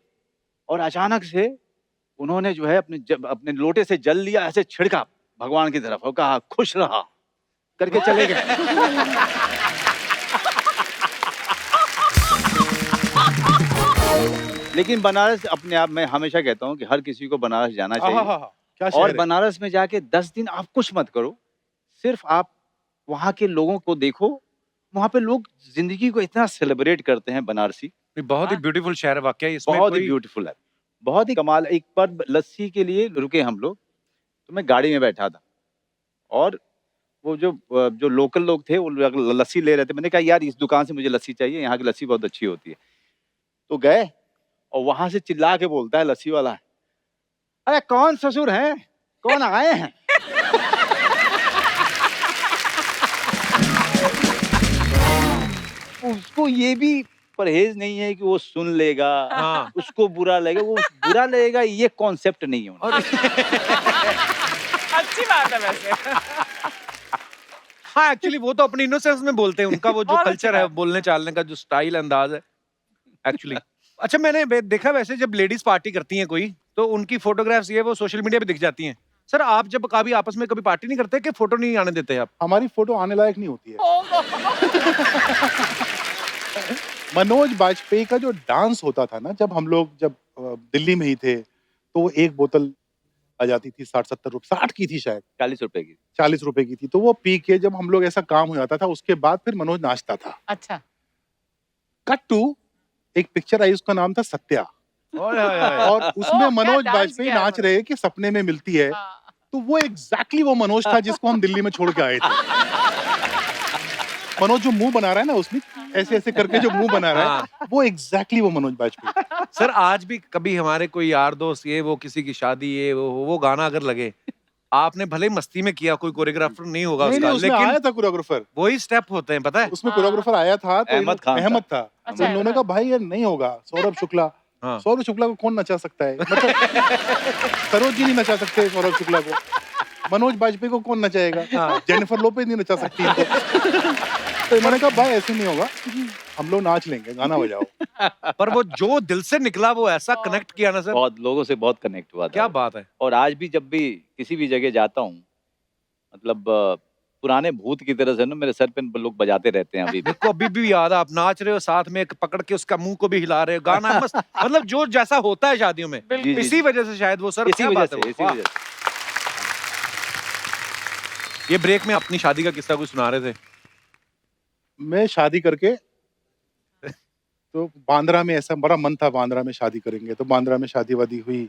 और अचानक से उन्होंने जो है अपने लोटे से जल लिया, ऐसे छिड़का भगवान की तरफ और कहा खुश रहा करके चले गए। लेकिन बनारस अपने आप में हमेशा कहता हूँ कि हर किसी को बनारस जाना चाहिए। क्या और शहर है। बनारस में जाके 10 दिन आप कुछ मत करो, सिर्फ आप वहाँ के लोगों को देखो। वहाँ पे लोग जिंदगी को इतना सेलिब्रेट करते हैं बनारसी, बहुत ही हाँ। ब्यूटीफुल शहर है वाकई, इसमें बहुत ही कोई ब्यूटीफुल है, बहुत ही कमाल। एक बार लस्सी के लिए रुके हम लोग, तो मैं गाड़ी में बैठा था और वो जो लोकल लोग थे वो लस्सी ले रहे थे। मैंने कहा यार इस दुकान से मुझे लस्सी चाहिए, यहाँ की लस्सी बहुत अच्छी होती है। तो गए और वहां से चिल्ला के बोलता है लस्सी वाला, अरे कौन ससुर है, कौन आए हैं? उसको ये भी परहेज नहीं है कि वो सुन लेगा, हाँ। उसको बुरा लगेगा, वो बुरा लगेगा, ये कॉन्सेप्ट नहीं होना। अच्छी बात है वैसे। हाँ, एक्चुअली वो तो अपनी इनोसेंस में बोलते हैं, उनका वो जो बहुत अच्छी कल्चर है, बात। बोलने चालने का जो स्टाइल अंदाज है एक्चुअली। अच्छा, मैंने देखा वैसे जब लेडीज पार्टी करती हैं कोई, तो उनकी फोटोग्राफ्स ये वो सोशल मीडिया पे दिख जाती हैं। सर, आप जब कभी आपस में कभी पार्टी नहीं करते कि फोटो नहीं आने देते आप? हमारी फोटो आने लायक नहीं होती है। मनोज बाजपेयी का जो डांस होता था ना, जब हम लोग दिल्ली में ही थे, तो वो एक बोतल आ जाती थी 60-70 रुपए, 60 की थी शायद, 40 रुपए की। 40 रुपए की थी। तो वो पी के जब हम लोग ऐसा काम हो जाता था, उसके बाद फिर मनोज नाचता था। अच्छा। कट टू एक पिक्चर आई, उसका नाम था सत्या, और उसमें क्या मनोज डांस बाजपेयी किया है नाच रहे हैं कि सपने में मिलती है। हाँ। तो वो एग्जैक्टली वो मनोज था जिसको हम दिल्ली में छोड़ के आए थे। मनोज जो मुंह बना रहा है ना, उसमें ऐसे ऐसे करके जो मुंह बना रहा है, वो एग्जैक्टली वो मनोज बाजपेयी। सर, आज भी कभी हमारे कोई यार दोस्त ये वो किसी की शादी ये वो गाना अगर लगे, आपने भले ही मस्ती में किया, कोई कोरियोग्राफर नहीं होगा नहीं उसका, नहीं, उसमें लेकिन आया था कोरियोग्राफर, वही स्टेप होते हैं, पता है? उसमें हाँ। कोरियोग्राफर आया था तो अहमद खान था। अहमद था। अच्छा, तो इन्होंने अहमद। कहा भाई ये नहीं होगा, सौरभ शुक्ला। हाँ। सौरभ शुक्ला को कौन नचा सकता है, मतलब सरोज जी नहीं नचा सकते सौरभ शुक्ला को, मनोज बाजपेयी को कौन नचाएगा, हाँ। जेनिफर लोपेज नहीं नचा सकती इनको। तो इन्होंने कहा भाई ऐसे नहीं होगा, हम लोग नाच लेंगे, गाना बजाओ। पर वो जो दिल से निकला वो ऐसा कनेक्ट किया ना सर, बहुत लोगों से बहुत कनेक्ट हुआ था क्या वो। बात है। और आज भी जब भी किसी भी जगह जाता हूँ, मतलब पुराने भूत की तरह से ना मेरे सर पे लोग बजाते रहते हैं अभी भी। को अभी भी याद है, आप नाच रहे हो साथ में एक पकड़ के उसका मुंह को भी हिला रहे हो, गाना है मस्त, मतलब जो जैसा होता है शादियों में, बिल्कुल। जी, इसी वजह से शायद वो सर, इसी क्या वजह बात है से, वो, इसी वाह। वजह से। ये ब्रेक में अपनी शादी का किस्सा कुछ सुना रहे थे। मैं शादी करके तो बांद्रा में, ऐसा बड़ा मन था बांद्रा में शादी करेंगे, तो बांद्रा में शादी वादी हुई।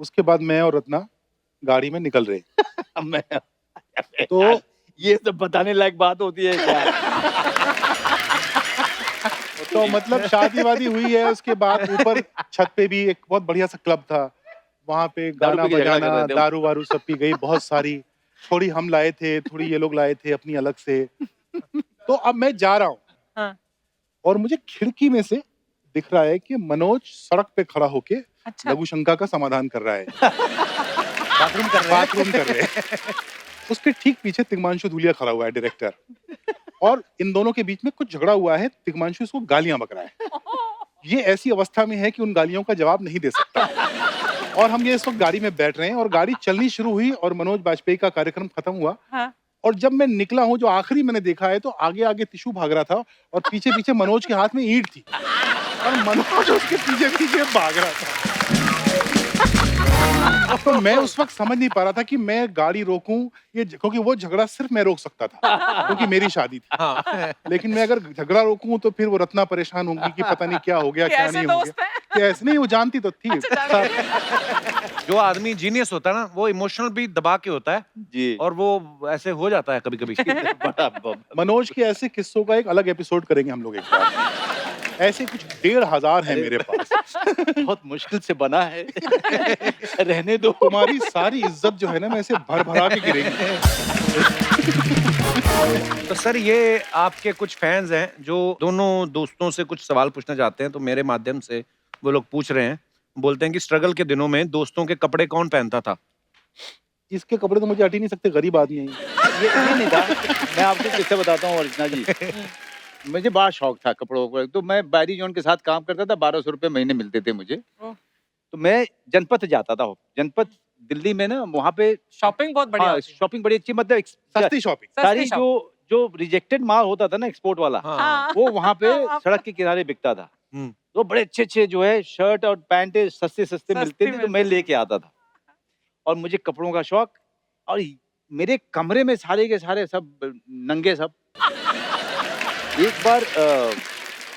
उसके बाद मैं और रत्ना गाड़ी में निकल रहे, मैं तो ये सब बताने लायक बात होती है क्या? तो मतलब शादी वादी हुई है। उसके बाद ऊपर छत पे भी एक बहुत बढ़िया सा क्लब था, वहां पे दारू गाना पी के झगड़ा कर बजाना, रहे थे। दारू वारू सब पी गई बहुत सारी, थोड़ी हम लाए थे, थोड़ी ये लोग लाए थे अपनी अलग से। तो अब मैं जा रहा हूँ हाँ। और मुझे खिड़की में से दिख रहा है कि मनोज सड़क पे खड़ा होके अच्छा। लघु शंका का समाधान कर रहा है, बाथरूम कर रहे हैं। बाथरूम कर रहे हैं। उसके ठीक पीछे तिग्मांशु धूलिया खड़ा हुआ है, डायरेक्टर, और इन दोनों के बीच में कुछ झगड़ा हुआ है। तिग्मांशु इसको गालियां बक रहा है, ये ऐसी अवस्था में है कि उन गालियों का जवाब नहीं दे सकता। और हम ये इस वक्त गाड़ी में बैठ रहे हैं और गाड़ी चलनी शुरू हुई और मनोज बाजपेयी का कार्यक्रम खत्म हुआ। हाँ। और जब मैं निकला हूँ, जो आखिरी मैंने देखा है, तो आगे आगे टिशू भाग रहा था और पीछे पीछे मनोज के हाथ में ईंट थी और मनोज उसके पीछे पीछे भाग रहा था। तो मैं उस वक्त समझ नहीं पा रहा था कि मैं गाड़ी रोकूं, ये क्योंकि वो झगड़ा सिर्फ मैं रोक सकता था क्योंकि मेरी शादी थी। हाँ। लेकिन मैं अगर झगड़ा रोकूं तो फिर वो रत्ना परेशान होंगी कि पता नहीं क्या हो गया, क्या कैसे नहीं हो दोस्त गया। हैं? कि ऐसे नहीं, वो जानती तो थी। जो आदमी जीनियस होता है ना, वो इमोशनल भी दबा के होता है जी। और वो ऐसे हो जाता है कभी कभी। बड़ा मनोज के ऐसे किस्सों का एक अलग एपिसोड करेंगे हम लोग एक बार। ऐसे कुछ 1,500 हैं मेरे पास। बहुत मुश्किल से बना है। रहने दो। तुम्हारी सारी इज्जत जो है ना, मैं ऐसे भर भरा के गिरेंगी। तो सर, ये आपके कुछ फैंस हैं जो दोनों दोस्तों से कुछ सवाल पूछना चाहते हैं, तो मेरे माध्यम से वो लोग पूछ रहे हैं। बोलते हैं कि स्ट्रगल के दिनों में दोस्तों के कपड़े कौन पहनता था? इसके कपड़े तो मुझे हट ही नहीं सकते, गरीब आदमी है ये। ये नहीं था। मैं आपको किस्सा बताता हूँ अर्चना जी। मुझे बड़ा शौक था कपड़ों का। तो मैं बैरी जॉन के साथ काम करता था, 1200 रुपए महीने मिलते थे मुझे। ओह। तो मैं जनपथ जाता था। जनपथ दिल्ली में ना, वहाँ पे शॉपिंग बहुत बढ़िया हाँ, होती है। शॉपिंग बड़ी अच्छी, मतलब सस्ती शॉपिंग। सारी सस्ती जो जो रिजेक्टेड माल होता था ना, एक्सपोर्ट वाला, हाँ। वो वहाँ पे हाँ। सड़क के किनारे बिकता था। हम्म। तो बड़े अच्छे अच्छे जो है शर्ट और पैंट सस्ते सस्ते मिलते थे, तो मिलते मैं लेके आता था। और मुझे कपड़ों का शौक, और मेरे कमरे में सारे के सारे सब नंगे सब। एक बार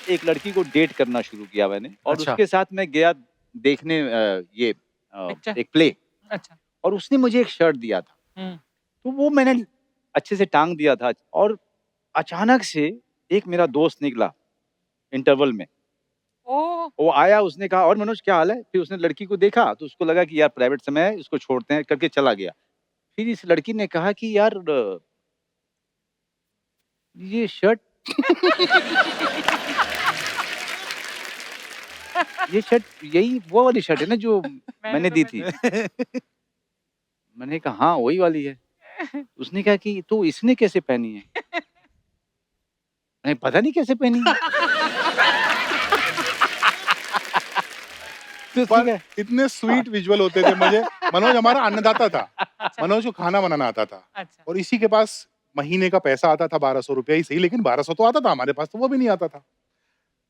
एक लड़की को डेट करना शुरू किया मैंने, और अच्छा। उसके साथ मैं गया देखने ये पिक्चर? एक प्ले, अच्छा। और उसने मुझे एक शर्ट दिया था। हम्म। तो वो मैंने अच्छे से टांग दिया था, और अचानक से एक मेरा दोस्त निकला इंटरवल में। ओह। वो आया, उसने कहा और मनोज क्या हाल है। फिर उसने लड़की को देखा, तो उसको लगा कि यार प्राइवेट समय है, इसको छोड़ते हैं, करके चला गया। फिर इस लड़की ने कहा कि यार ये शर्ट ये शर्ट यही वो वाली शर्ट है ना जो मैंने दी थी। मैंने कहा हाँ वही वाली है। उसने कहा कि तो इसने कैसे पहनी है। मैंने पता नहीं कैसे पहनी है। तो उसने पर कहा, इतने स्वीट विजुअल होते थे मुझे। मनोज हमारा अन्नदाता था, मनोज को खाना बनाना आता था, अच्छा। और इसी के पास महीने का पैसा आता था 1200 रुपया ही सही, लेकिन 1200 तो आता था, हमारे पास तो वो भी नहीं आता था।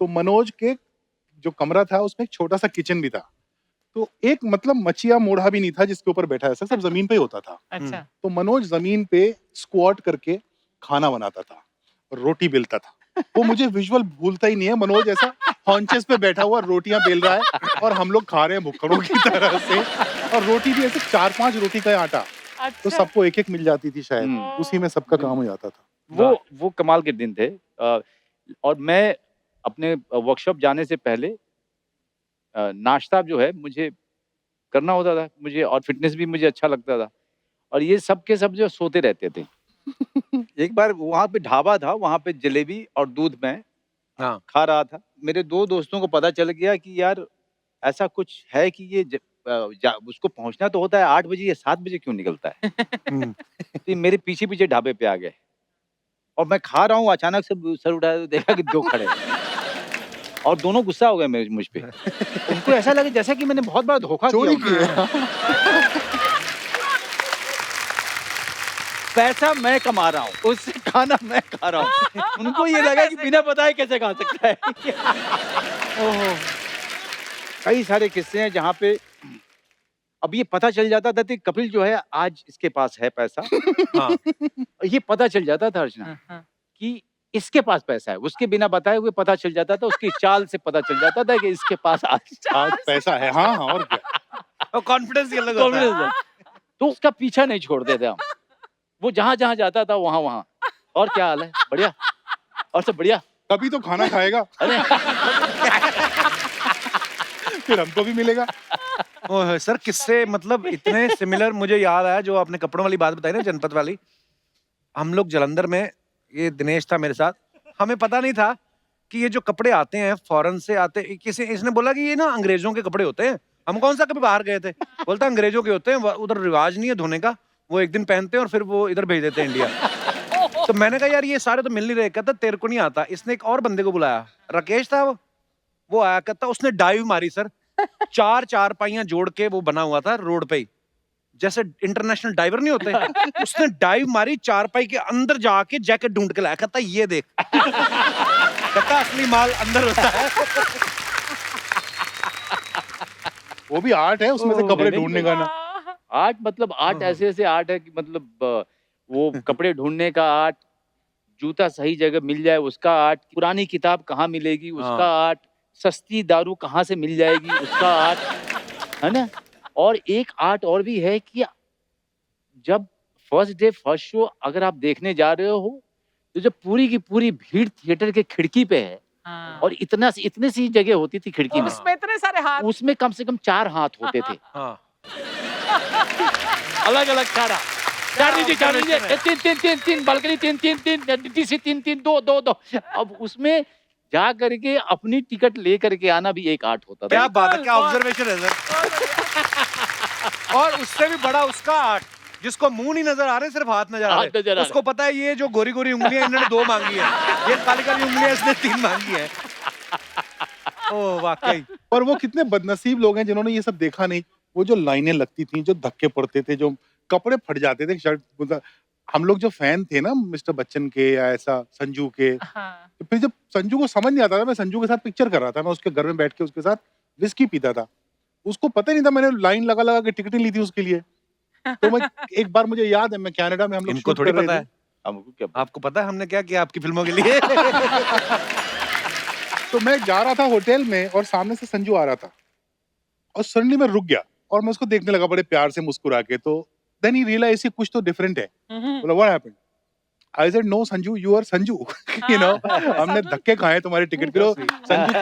तो मनोज के जो कमरा था उसमें एक छोटा सा किचन भी था। तो एक मतलब मचिया मोढ़ा भी नहीं था जिसके ऊपर बैठा है, सब जमीन पे ही होता था। अच्छा। तो मनोज जमीन पे स्क्वाट करके खाना बनाता था और रोटी बेलता था। वो मुझे विजुअल भूलता ही नहीं है। मनोज ऐसा हॉन्चेस पे बैठा हुआ रोटियां बेल रहा है और हम लोग खा रहे हैं भुक्कड़ों की तरह से, और रोटी भी ऐसे 4-5 रोटी का आटा, तो अच्छा। सबको एक एक मिल जाती थी शायद, हम्म। उसी में सबका काम हो जाता था। वो कमाल के दिन थे। और मैं अपने वर्कशॉप जाने से पहले नाश्ता जो है मुझे करना होता था मुझे, और फिटनेस भी मुझे अच्छा लगता था। और ये सब के सब जो सोते रहते थे। एक बार वहाँ पे ढाबा था, वहाँ पे जलेबी और दूध मैं हाँ। खा रहा था। मेरे 2 दोस्तों को पता चल गया कि यार ऐसा कुछ है कि ये उसको पहुँचना तो होता है 8 बजे, या 7 बजे क्यों निकलता है? हम्म। तो ये मेरे पीछे-पीछे ढाबे पे आ गए और मैं खा रहा हूँ, अचानक से सर उठाया तो देखा कि 2 खड़े हैं और दोनों गुस्सा हो गए मुझ पे। उनको ऐसा लगा जैसा कि मैंने बहुत बड़ा धोखा चोरी किया। किए। पैसा मैं कमा रहा हूँ, उससे खाना मैं खा रहा हूँ। उनको ये लगा कि बिना बताए कैसे खा सकता है। ओहो। कई सारे किस्से हैं जहाँ पे अब ये पता चल जाता था कि कपिल जो है आज इसके पास है पैसा। हाँ। ये पता चल जाता था अर्चना कि इसके पास पैसा है, उसके बिना बताए हुए पता चल जाता था, उसकी चाल से पता चल जाता था कि इसके पास आज पैसा है, हाँ हाँ, और क्या। और कॉन्फिडेंस ही अलग होता है। तो उसका पीछा नहीं छोड़ते थे हम। वो जहाँ जहाँ जाता था वहाँ वहाँ। और क्या हाल है? बढ़िया। और सब बढ़िया। तभी तो खाना खाएगा। अरे फिर हमको भी मिलेगा। ओह सर, किससे मतलब इतने सिमिलर मुझे याद आया जो आपने कपड़ों वाली बात बताई ना, जनपद वाली। हम लोग जालंधर में, ये दिनेश था मेरे साथ, हमें पता नहीं था कि ये जो कपड़े आते हैं फॉरेन से आते, किसी इसने बोला कि ये ना अंग्रेजों के कपड़े होते हैं। हम कौन सा कभी बाहर गए थे, बोलता अंग्रेजों के होते हैं, उधर रिवाज नहीं है धोने का, वो एक दिन पहनते हैं और फिर वो इधर भेज देते हैं इंडिया। तो मैंने कहा यार ये सारे तो मिल नहीं रहे। कहता तेरे को नहीं आता। इसने एक और बंदे को बुलाया, राकेश था वो आया, कहता उसने डाइव मारी सर, 4 चारपाइयां जोड़ के वो बना हुआ था रोड पे ही, जैसे इंटरनेशनल डाइवर नहीं होते। उसने डाइव मारी, चारपाई के अंदर जाके जैकेट ढूंढ के लाया। कहता ये देख। कहता असली माल अंदर होता है। वो भी आर्ट है उसमें से कपड़े नहीं, ढूंढने का ना। आर्ट मतलब आर्ट ऐसे ऐसे आर्ट है कि मतलब वो कपड़े ढूंढने का आर्ट, जूता सही जगह मिल जाए उसका आर्ट, पुरानी किताब कहाँ मिलेगी उसका आर्ट, सस्ती दारू कहाँ से मिल जाएगी उसका आर्ट, है ना। और एक आर्ट और भी है कि जब फर्स्ट डे फर्स्ट शो अगर आप देखने जा रहे हो तो जब पूरी की पूरी भीड़ थिएटर के खिड़की पे है और इतने सी जगह होती थी खिड़की में, उसमें इतने सारे हाथ, उसमें कम से कम 4 हाथ होते थे। हाँ। अलग अलग चार नीचे तीन बालकनी तीन डीसी तीन दो। अब उसमें जा करके अपनी टिकट ले करके आना भी एक आर्ट होता था। क्या बात है, क्या ऑब्जर्वेशन है सर। और उससे भी बड़ा उसका आर्ट, जिसको मुंह नहीं नजर आ रहे, सिर्फ हाथ नजर आ रहे, उसको पता है ये जो गोरी गोरी उंगलियां इन्होंने 2 मांगी है, ये काली काली उंगलियां इसने 3 मांगी है। ओह वाकई। पर वो कितने बदनसीब लोग हैं जिन्होंने ये सब देखा नहीं। वो जो लाइनें लगती थी, जो धक्के पड़ते थे, जो कपड़े फट जाते थे शर्ट, मतलब हम लोग जो फैन थे ना मिस्टर बच्चन के या ऐसा संजू के, तो फिर जब संजू को समझ नहीं आता था, मैं संजू के साथ पिक्चर कर रहा था, मैं उसके घर में बैठ के उसके साथ विस्की पीता था, उसको पता नहीं था मैंने लाइन लगा लगा के टिकटें ली थी उसके लिए। तो मैं एक बार मुझे याद है, मैं कनाडा में हम लोग इनको शूट थोड़ी कर रहे पता थे। है, हमको क्या आपको पता है हमने क्या किया आपकी फिल्मों के लिए। तो मैं जा रहा था होटल में और सामने से संजू आ रहा था और सडनली मैं रुक गया और मैं उसको देखने लगा बड़े प्यार से मुस्कुरा के। तो देन ही रियलाइज कि कुछ तो डिफरेंट है। बोला what happened? I said no Sanju, you are Sanju. You know, हमने धक्के खाए तुम्हारे टिकट के। संजू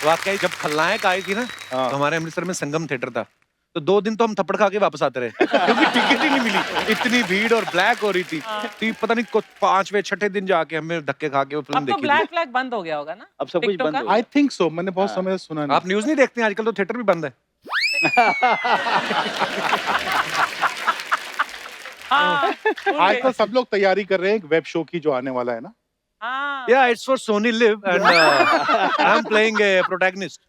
वाकई जब खलनायक आई थी ना, तो हमारे अमृतसर में संगम थिएटर था, तो 2 दिन तो हम थप्पड़ खा के वापस आते रहे क्योंकि टिकट ही नहीं मिली, इतनी भीड़ और ब्लैक हो रही थी। तो पता नहीं 5वें 6ठे दिन जाके हमें धक्के खा के वो फिल्म अब तो देखी ब्लैक थी। फ्लैग बंद हो गया होगा ना, अब सब कुछ टिकटॉक बंद का? हो गया। आई थिंक सो, मैंने बहुत समय से सुना नहीं। आप न्यूज नहीं देखते हैं आजकल? तो थिएटर भी बंद है। हाँ, आज तो सब लोग तैयारी कर रहे हैं एक वेब शो की जो आने वाला है ना। हाँ। Yeah, it's for Sony Live and I'm playing a protagonist.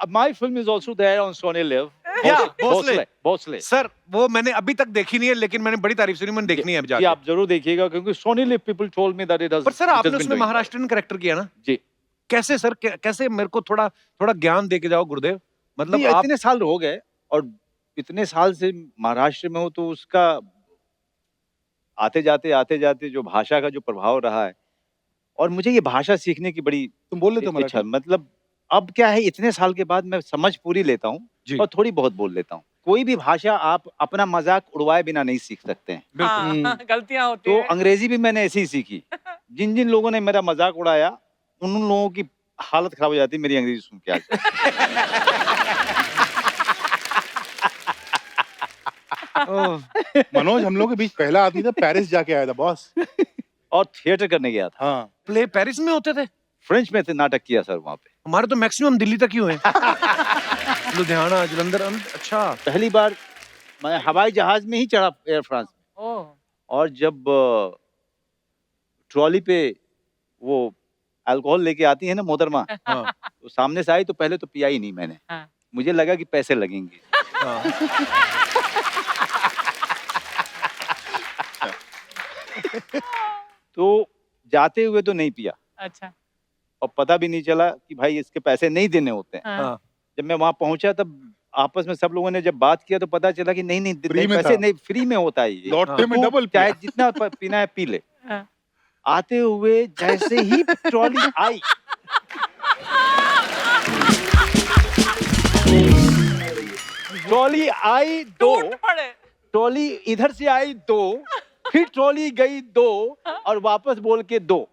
My film is also there on Sony Live. Yeah, Bhosle. Bhosle. Sir वो मैंने अभी तक देखी नहीं है, लेकिन मैंने बड़ी तारीफ सुनी, मैंने देखनी है अब ये जाके। आप जरूर देखिएगा क्योंकि Sony Live people told me that it has. पर सर आपने उसमें महाराष्ट्रियन कैरेक्टर किया ना जी। कैसे सर, कैसे? मेरे को थोड़ा ज्ञान दे के जाओ गुरुदेव। मतलब आप इतने साल हो गए और इतने साल से महाराष्ट्र में हो तो उसका आते जाते जो भाषा का जो प्रभाव रहा है, और मुझे ये भाषा सीखने की बड़ी तुम बोल लेते हो इच्छा। मराठी? मतलब अब क्या है, इतने साल के बाद मैं समझ पूरी लेता हूँ और थोड़ी बहुत बोल लेता हूँ। कोई भी भाषा आप अपना मजाक उड़वाए बिना नहीं सीख सकते हैं। हाँ, गलतियां होती तो हैं। अंग्रेजी भी मैंने ऐसे ही सीखी। जिन जिन लोगों ने मेरा मजाक उड़ाया उन लोगों की हालत खराब हो जाती मेरी अंग्रेजी सुन के आज। ओह, मनोज हम लोग के बीच पहला आदमी था, पेरिस जाके आया था बॉस। और थिएटर करने गया था। हाँ प्ले पेरिस में होते थे? फ्रेंच में नाटक किया सर वहाँ पे। हमारे तो मैक्सिमम दिल्ली तक ही हुए हैं। लुधियाना, जलंधर, अच्छा। पहली बार मैं हवाई जहाज में ही चढ़ा एयर फ्रांस में। ओह, और जब ट्रॉली पे वो अल्कोहल लेके आती है ना मोहतरमा, हाँ, तो सामने से आई तो पहले तो पिया ही नहीं मैंने। हाँ। मुझे लगा कि पैसे लगेंगे। हाँ। तो जाते हुए तो नहीं पिया अच्छा। और पता भी नहीं चला कि भाई इसके पैसे नहीं देने होते हैं। हाँ। हाँ। जब मैं वहां पहुंचा तब आपस में सब लोगों ने जब बात किया तो पता चला कि नहीं नहीं, फ्री नहीं में पैसे था। नहीं, फ्री में होता है ये। लौटते में तू डबल चाहे जितना पीना है पी ले। हाँ। आते हुए जैसे ही ट्रॉली आई, ट्रॉली आई दो, टूट पड़े। ट्रॉली इधर से आई दो, फिर ट्रॉली गई दो और वापस बोल के दो।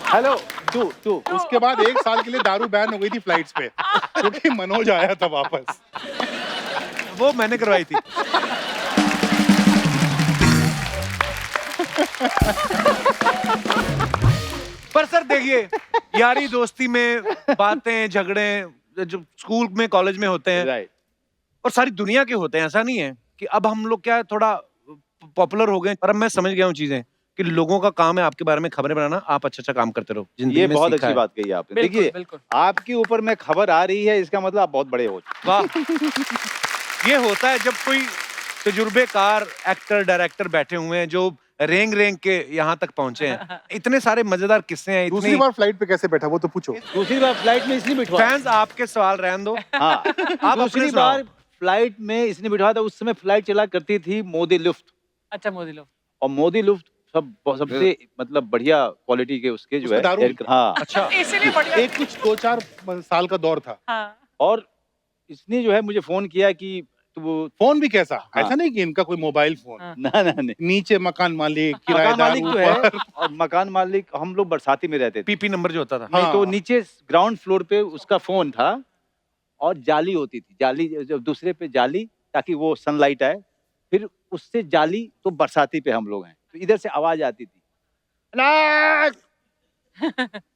हेलो तू तू उसके बाद 1 साल के लिए दारू बैन हो गई थी फ्लाइट्स पे, क्योंकि मनोज आया था वापस। वो मैंने करवाई थी। पर सर देखिए, यारी दोस्ती में बातें झगड़े जो स्कूल में कॉलेज में होते हैं राइट। और सारी दुनिया के होते हैं, ऐसा नहीं है कि अब हम लोग क्या थोड़ा पॉपुलर हो गए, पर अब मैं समझ गया हूँ चीजें कि लोगों का काम है आपके बारे में खबरें बनाना, आप अच्छा अच्छा काम करते रहो। जिंदगी ये में बहुत सीखा अच्छी है। बात कही आपने। बिल्कुल, देखिए बिल्कुल। आपके ऊपर में खबर आ रही है, इसका मतलब आप बहुत बड़े हो चुके वाह। ये होता है जब कोई तजुर्बेकार एक्टर डायरेक्टर बैठे हुए हैं जो रेंग रेंग के यहाँ तक पहुंचे हैं। इतने सारे मजेदार किस्से हैं, दूसरी इतनी बार फ्लाइट पे कैसे बैठा वो तो पूछो। हैं। दूसरी बार फ्लाइट में इसने बिठवा, फैंस आपके सवाल रहने दो। हाँ आप दूसरी अपने सुनाओ। बार फ्लाइट में इसने बिठवा था। उस समय फ्लाइट चला करती थी मोदी लुफ्ट, अच्छा, मोदी लोग। और मोदी लुफ्ट सबसे मतलब बढ़िया क्वालिटी के उसके जो उसमें है दारू भी aircraft- हाँ। अच्छा, इसीलिए बढ़िया। एक कुछ 2-4 साल का दौर था। हाँ। और इसने जो है मुझे फोन किया कि तू फोन भी कैसा, हाँ। ऐसा नहीं कि इनका कोई मोबाइल फोन, हाँ। ना ना नहीं, नीचे मकान मालिक, मकान किराएदार मालिक जो है, ऊपर। और मकान मालिक हम लोग बरसाती में रहते थे। पीपी नंबर जो होता था। हाँ। नहीं तो नीचे ग्राउंड फ्लोर पे उसका फोन था और जाली होती थी, जाली जब दूसरे पे जाली ताकि वो सनलाइट आए, फिर उससे जाली, तो बरसाती पे हम लोग हैं तो इधर से आवाज आती थी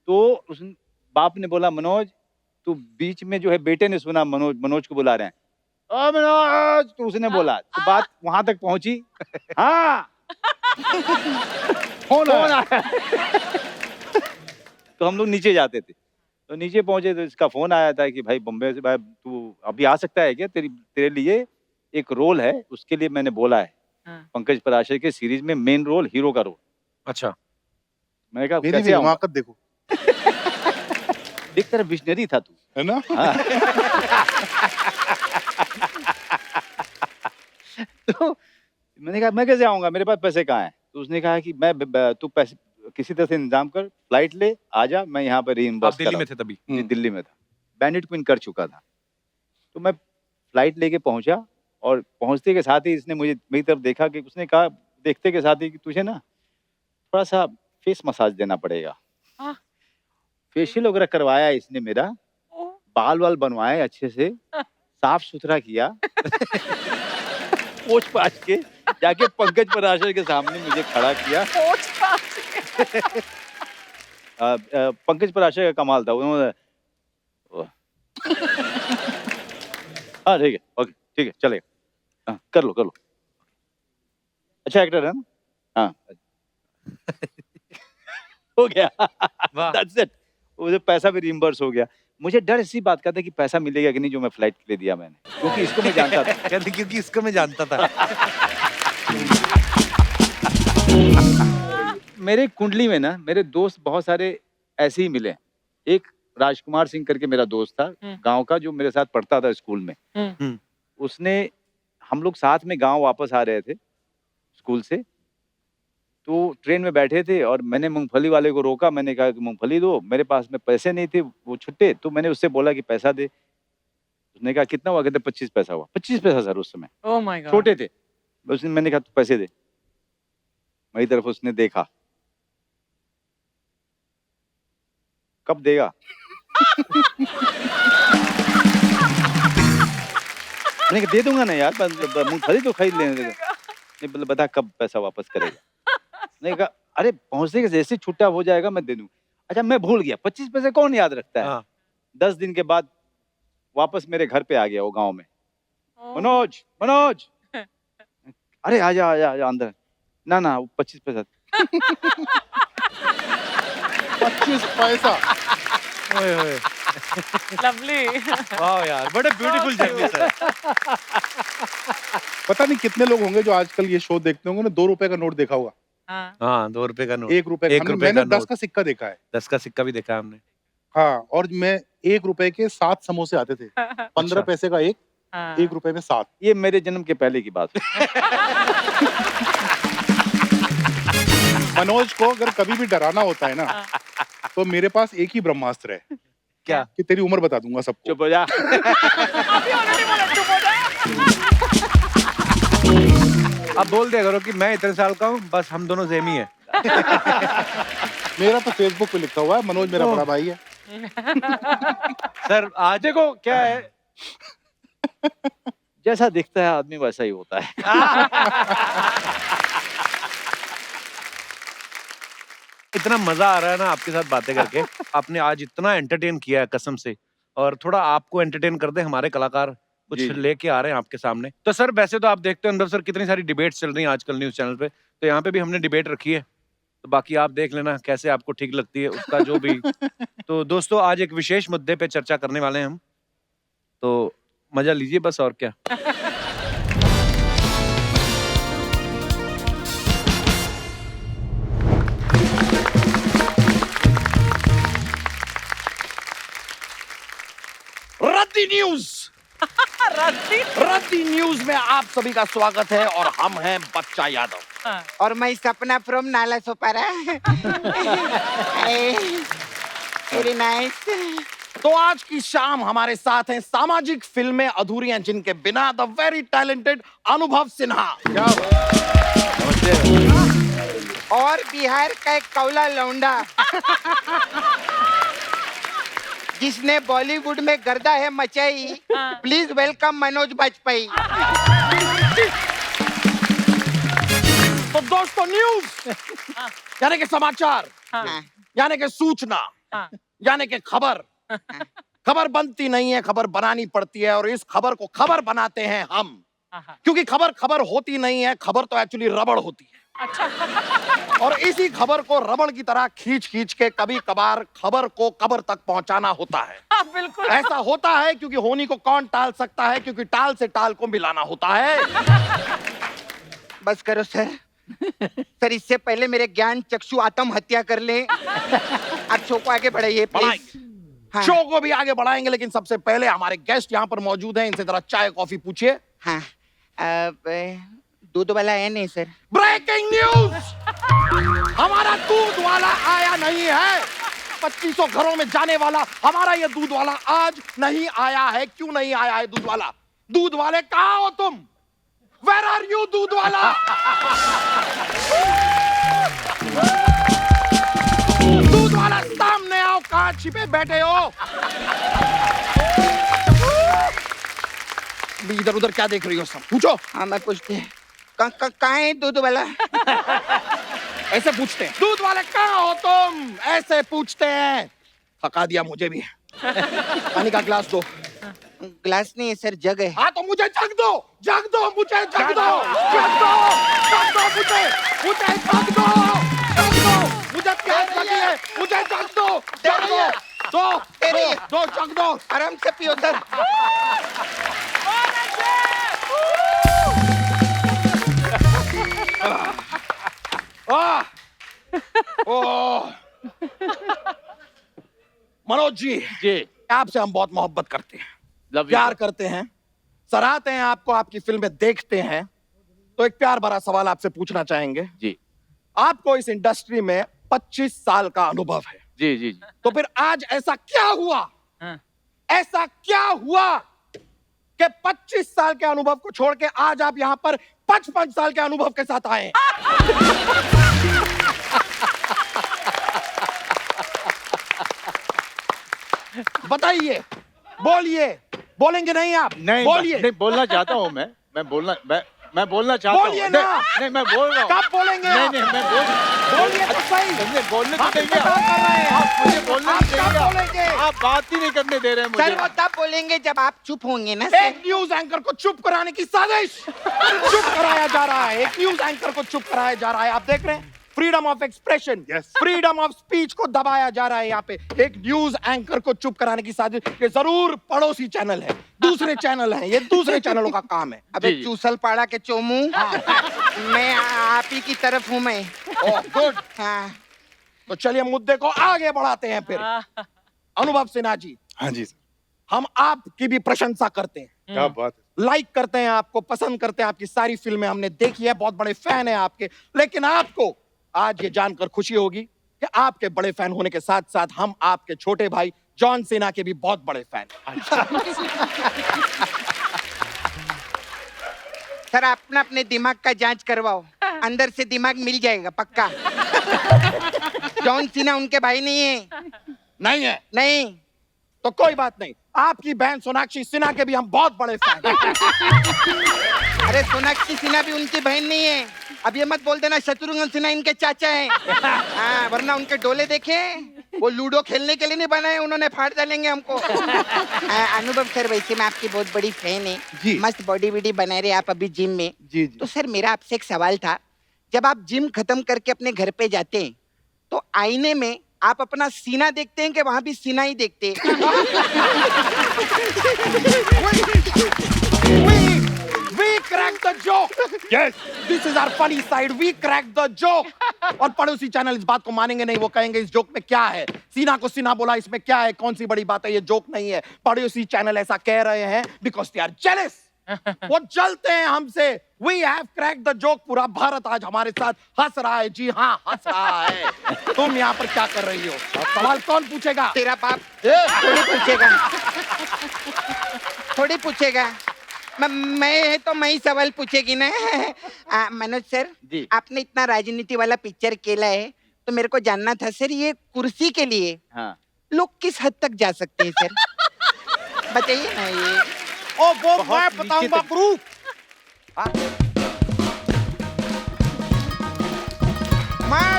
तो उस बाप ने बोला मनोज, तो बीच में जो है बेटे ने सुना मनोज को बुला रहे हैं, ओ मनोज, तो उसने बोला, तो बात वहां तक पहुंची। हाँ फोन आया। आया। तो हम लोग नीचे जाते थे, तो नीचे पहुंचे तो इसका फोन आया था कि भाई बम्बे से, भाई तू अभी आ सकता है क्या, तेरे लिए एक रोल है, उसके लिए मैंने बोला है। हाँ। पंकज पराशर के सीरीज में मेन रोल, हीरो का रोल। अच्छा, मैंने कहा मेरी भी कैसे आऊंगा? हिमाकत देखो, एक तरह विजनरी था तू। है ना। हाँ। तो मैंने कहा मैं कैसे आऊंगा, मेरे पास पैसे कहाँ हैं? तो उसने कहा कि तू पैसे किसी तरह से इंतजाम कर, फ्लाइट ले, आजा, मैं यहाँ पर आप रीइंबर्स दिल्ली में थे तभी? जी, दिल्ली में था, बैंडिट क्वीन कर चुका था। तो मैं फ्लाइट लेके पहुंचा और पहुंचते के साथ ही इसने मुझे मेरी तरफ देखा, कि उसने कहा देखते के साथ ही कि तुझे ना थोड़ा सा फेस मसाज देना पड़ेगा। हाँ। फेशियल वगैरह करवाया इसने मेरा, ओह, बाल वाल बनवाए अच्छे से, साफ सुथरा किया। पोछ पाछ के जाके पंकज पराशर के सामने मुझे खड़ा किया। पोंछ पाछ। पंकज पराशर का कमाल था, उन्होंने हाँ ठीक है, ओके ठीक है, चलेगा, हाँ, कर लो, अच्छा एक्टर है ना, हाँ। हो गया। वाह। That's it. मुझे पैसा भी रिइंबर्स हो गया। मुझे डर इसी बात का था कि पैसा मिलेगा कि नहीं जो मैं फ्लाइट के लिए दिया मैंने, क्योंकि इसको मैं जानता था। कहते क्योंकि इसको मैं जानता था। मेरे कुंडली में ना मेरे दोस्त बहुत सारे ऐसे ही मिले। एक राजकुमार सिंह करके मेरा दोस्त था, गांव का, जो मेरे साथ पढ़ता था स्कूल में। उसने, हम लोग साथ में गांव वापस आ रहे थे स्कूल से, तो ट्रेन में बैठे थे और मैंने मूंगफली वाले को रोका, मैंने कहा कि मूंगफली दो, मेरे पास में पैसे नहीं थे, वो छुट्टे, तो मैंने उससे बोला कि पैसा दे। उसने कहा कितना हुआ? कहते 25 पैसा हुआ। 25 पैसा सर उस समय, ओह माय गॉड। छोटे थे। मैंने कहा तू पैसे दे। मेरी तरफ उसने देखा, कब देगा? मैंने कहा दे दूंगा ना यार, मूंगफली तो खरीद लेने देगा। नहीं बोले बता कब पैसा वापस करेगा। नहीं कहा अरे पहुंचने के जैसे छुट्टा हो जाएगा मैं दे दूँ। अच्छा मैं भूल गया, 25 पैसे कौन याद रखता है। हाँ। 10 दिन के बाद वापस मेरे घर पे आ गया वो गाँव में। मनोज मनोज, अरे आजा आजा आजा अंदर। ना वो 25 पैसा। 25 पैसा। ओए ओए, लवली। वाह यार, but a beautiful journey sir. पता नहीं कितने लोग होंगे जो आजकल ये शो देखते होंगे ना, 2 रुपए का नोट देखा होगा। हाँ, 2 रुपए का नोट, 1 रुपए का। 1 रुपए मैंने का 10 नोट, का सिक्का देखा है। 10 का सिक्का भी देखा हमने। हाँ, और मैं 1 रुपए के 7 समोसे आते थे। 15 पैसे का एक, 1 रुपए में 7। ये मेरे जन्म के पहले की बात है। मनोज को अगर कभी भी डराना होता है ना, तो मेरे पास एक ही ब्रह्मास्त्र है क्या? कि तेरी उम्र बता दूंगा सबको। चुप हो जा। अभी ऑलरेडी बोला चुप हो जा। अब बोल दिया करो कि मैं इतने साल का हूँ, बस हम दोनों सेम ही है। मेरा तो फेसबुक पे लिखा हुआ है, मनोज मेरा बड़ा भाई है। सर आज देखो क्या है, जैसा दिखता है आदमी वैसा ही होता है। इतना मजा आ रहा है ना आपके साथ बातें करके। आपने आज इतना एंटरटेन किया है कसम से, और थोड़ा आपको एंटरटेन कर दे हमारे कलाकार कुछ जी। लेके आ रहे हैं आपके सामने। तो सर वैसे तो आप देखते हो अनुभव सर कितनी सारी डिबेट्स चल रही हैं आजकल न्यूज चैनल पे, तो यहाँ पे भी हमने डिबेट रखी है, तो बाकी आप देख लेना कैसे आपको ठीक लगती है उसका जो भी। तो दोस्तों आज एक विशेष मुद्दे पे चर्चा करने वाले हैं हम, तो मजा लीजिए बस, और क्या। रद्दी न्यूज। रद्दी न्यूज में आप सभी का स्वागत है और हम हैं बच्चा यादव। और मैं सपना from Nala Sopara. Very nice. तो आज की शाम हमारे साथ हैं सामाजिक फिल्में अधूरी हैं जिनके बिना, द वेरी टैलेंटेड अनुभव सिन्हा। और बिहार का एक कौला लौंडा जिसने बॉलीवुड में गर्दा है मचाई, प्लीज वेलकम मनोज बाजपेयी। तो दोस्तों न्यूज यानी कि समाचार, यानी कि सूचना, यानी कि खबर। खबर बनती नहीं है, खबर बनानी पड़ती है, और इस खबर को खबर बनाते हैं हम, क्योंकि खबर खबर होती नहीं है, खबर तो एक्चुअली रबड़ होती है। और इसी खबर को रबड़ की तरह खींच खींच के कभी कभार खबर को कब्र तक पहुंचाना होता है। बिल्कुल। ऐसा होता है क्योंकि होनी को कौन टाल सकता है, क्योंकि टाल से टाल को मिलाना होता है। बस करो सर। सर इससे पहले मेरे ज्ञान चक्षु आत्महत्या कर ले। आप शो को आगे बढ़ाइए प्लीज। बढ़ाएंगे। शो को भी आगे बढ़ाएंगे, लेकिन सबसे पहले हमारे गेस्ट यहाँ पर मौजूद हैं, इनसे जरा चाय कॉफी पूछिए। हाँ, अब दूध वाला है नहीं सर? ब्रेकिंग न्यूज, हमारा दूध वाला आया नहीं है। 2500 घरों में जाने वाला हमारा ये दूध वाला आज नहीं आया है। क्यों नहीं आया है दूध वाला? दूध वाले कहाँ हो तुम? वेयर आर यू दूध वाला? दूध वाला सामने आओ, कहाँ छिपे बैठे हो? इधर उधर क्या देख रही हो सब? पूछो। हाँ मैं पूछते कहाँ है दूध वाला? ऐसे पूछते हैं, दूध वाले कहाँ हो तुम? ऐसे पूछते हैं। थका दिया मुझे भी। पानी का गिलास दो। ग्लास नहीं है सर, जग है। हाँ तो मुझे जग दो, जग दो, मुझे जग दो, जग दो, जग दो, मुझे जग दो, जग दो, मुझे प्यास लगी है, मुझे जग दो, जग दो, दो जग दो। आराम से पियो सर। मनोज जी, आपसे हम बहुत मोहब्बत करते हैं, प्यार करते हैं, सराहते हैं आपको, आपकी फिल्में देखते हैं। तो एक प्यार भरा सवाल आपसे पूछना चाहेंगे जी आपको इस इंडस्ट्री में 25 साल का अनुभव है जी जी जी। तो फिर आज ऐसा क्या हुआ, ऐसा क्या हुआ कि 25 साल के अनुभव को छोड़ के आज आप यहां पर 55 साल के अनुभव के साथ आए? बताइए, बोलिए, बोलेंगे नहीं आप? नहीं बोलिए। नहीं, बोलना चाहता हूँ मैं बोलना चाहता हूँ। बोलिए ना। नहीं मैं बोल रहा हूँ। कब बोलेंगे नहीं आप? नहीं मैं बोलिए तो सही। समझे, बोलने तो आप देंगे इंतजार कर रहे हैं। आप मुझे बोलने आप नहीं कब देंगे बोलेंगे? आप बात ही नहीं करने दे रहे हैं सर मुझे। वो तब बोलेंगे जब आप चुप होंगे ना एक सर। न्यूज एंकर को चुप कराने की साजिश चुप कराया जा रहा है। एक न्यूज एंकर को चुप कराया जा रहा है। आप देख रहे हैं, freedom of expression, Yes. Freedom of speech को दबाया जा रहा है यहाँ पे। एक न्यूज एंकर को चुप कराने की साजिश। ये जरूर पड़ोसी चैनल है, दूसरे चैनल है, ये दूसरे चैनलों का काम है। अबे जी। चूसल पाड़ा के चोमू, मैं आप ही की तरफ हूँ मैं। Oh good. हाँ तो चलिए मुद्दे को आगे बढ़ाते हैं फिर। अनुभव सिन्हा जी, हाँ जी सर, हम आपकी भी प्रशंसा करते हैं, क्या बात है। लाइक करते हैं, आपको पसंद करते हैं, आपकी सारी फिल्में हमने देखी है, बहुत बड़े फैन हैं आपके। लेकिन आपको आज ये जानकर खुशी होगी कि आपके बड़े फैन होने के साथ साथ हम आपके छोटे भाई जॉन सीना के भी बहुत बड़े फैन हैं। सर अपना अपने दिमाग का जांच करवाओ, अंदर से दिमाग मिल जाएगा पक्का। जॉन सीना उनके भाई नहीं है। नहीं है? नहीं तो कोई बात नहीं, आपकी बहन सोनाक्षी सिन्हा के भी हम बहुत बड़े फैन हैं। अरे सोनाक्षी सिन्हा भी उनकी बहन नहीं है। अब ये मत बोल देना शत्रुघ्न सिन्हा इनके चाचा हैं। हाँ वरना उनके डोले देखे, वो लूडो खेलने के लिए नहीं बनाए, उन्होंने फाड़ डालेंगे हमको। अनुभव सर वैसे मैं आपकी बहुत बड़ी फैन है, जी। मस्त बॉडी वीडी बना रहे आप अभी जिम में। जी जी। तो सर मेरा आपसे एक सवाल था, जब आप जिम खत्म करके अपने घर पे जाते हैं तो आईने में आप अपना सीना देखते हैं कि वहां भी सीना ही देखते हैं? We cracked the joke. Yes. This is our funny side. We cracked the joke. और पड़ोसी चैनल इस बात को मानेंगे नहीं, वो कहेंगे इस जोक में क्या है, सीना को सीना बोला, इसमें क्या है, कौन सी बड़ी बात है, ये जोक नहीं है। पड़ोसी चैनल ऐसा कह रहे हैं बिकॉज दे आर जेलस। वो जलते हैं हमसे। We have cracked the joke. पूरा भारत आज हमारे साथ हंस रहा है। जी हाँ हंस रहा है। तुम यहाँ पर क्या कर रही हो? सवाल कौन पूछेगा? तेरा बाप थोड़ी पूछेगा, थोड़ी पूछेगा। मैं है तो मैं ही सवाल पूछेगी ना। मनोज सर जी। आपने इतना राजनीति वाला पिक्चर केला है तो मेरे को जानना था सर, ये कुर्सी के लिए हाँ लोग किस हद तक जा सकते हैं सर? बताइए ना ये। ओ वो बहुत मैं नीचे बताऊंगा तक। प्रूफ। मैं